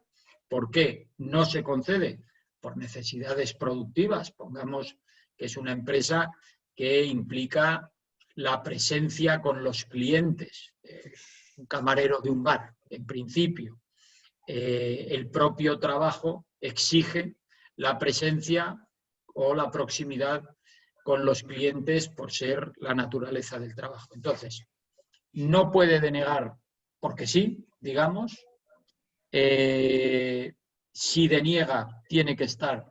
por qué no se concede por necesidades productivas. Pongamos que es una empresa que implica la presencia con los clientes, un camarero de un bar, en principio. El propio trabajo exige la presencia o la proximidad con los clientes por ser la naturaleza del trabajo. Entonces, no puede denegar porque sí, digamos. Si deniega, tiene que estar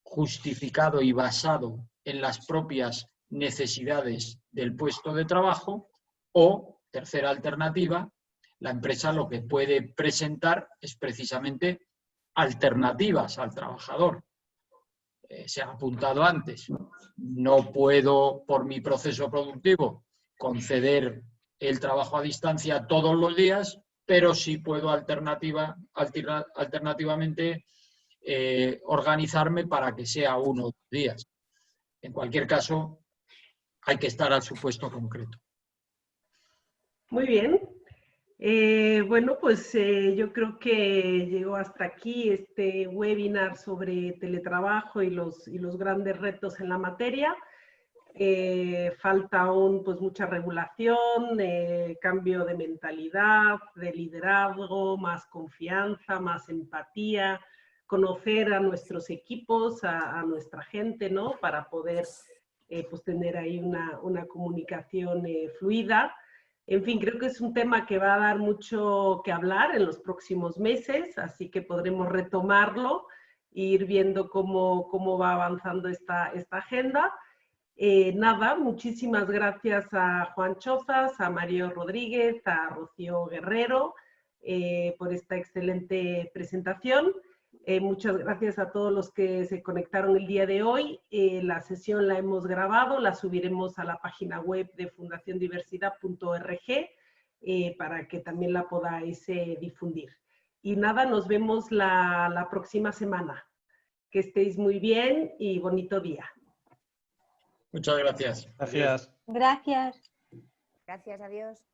justificado y basado en las propias necesidades del puesto de trabajo, o, tercera alternativa, la empresa lo que puede presentar es precisamente alternativas al trabajador. Se ha apuntado antes, no puedo, por mi proceso productivo, conceder el trabajo a distancia todos los días, pero sí puedo alternativamente organizarme para que sea 1 o 2 días. En cualquier caso, hay que estar al supuesto concreto. Muy bien. Bueno, pues yo creo que llegó hasta aquí este webinar sobre teletrabajo y los grandes retos en la materia. Falta aún pues mucha regulación, cambio de mentalidad, de liderazgo, más confianza, más empatía, conocer a nuestros equipos, a nuestra gente, ¿no? Para poder pues tener ahí una comunicación fluida. En fin, creo que es un tema que va a dar mucho que hablar en los próximos meses, así que podremos retomarlo e ir viendo cómo va avanzando esta agenda. Nada, muchísimas gracias a Juan Chozas, a Mario Rodríguez, a Rocío Guerrero por esta excelente presentación. Muchas gracias a todos los que se conectaron el día de hoy. La sesión la hemos grabado, la subiremos a la página web de fundaciondiversidad.org. para que también la podáis difundir. Y nada, nos vemos la próxima semana. Que estéis muy bien y bonito día. Muchas gracias. Gracias. Gracias. Gracias, adiós.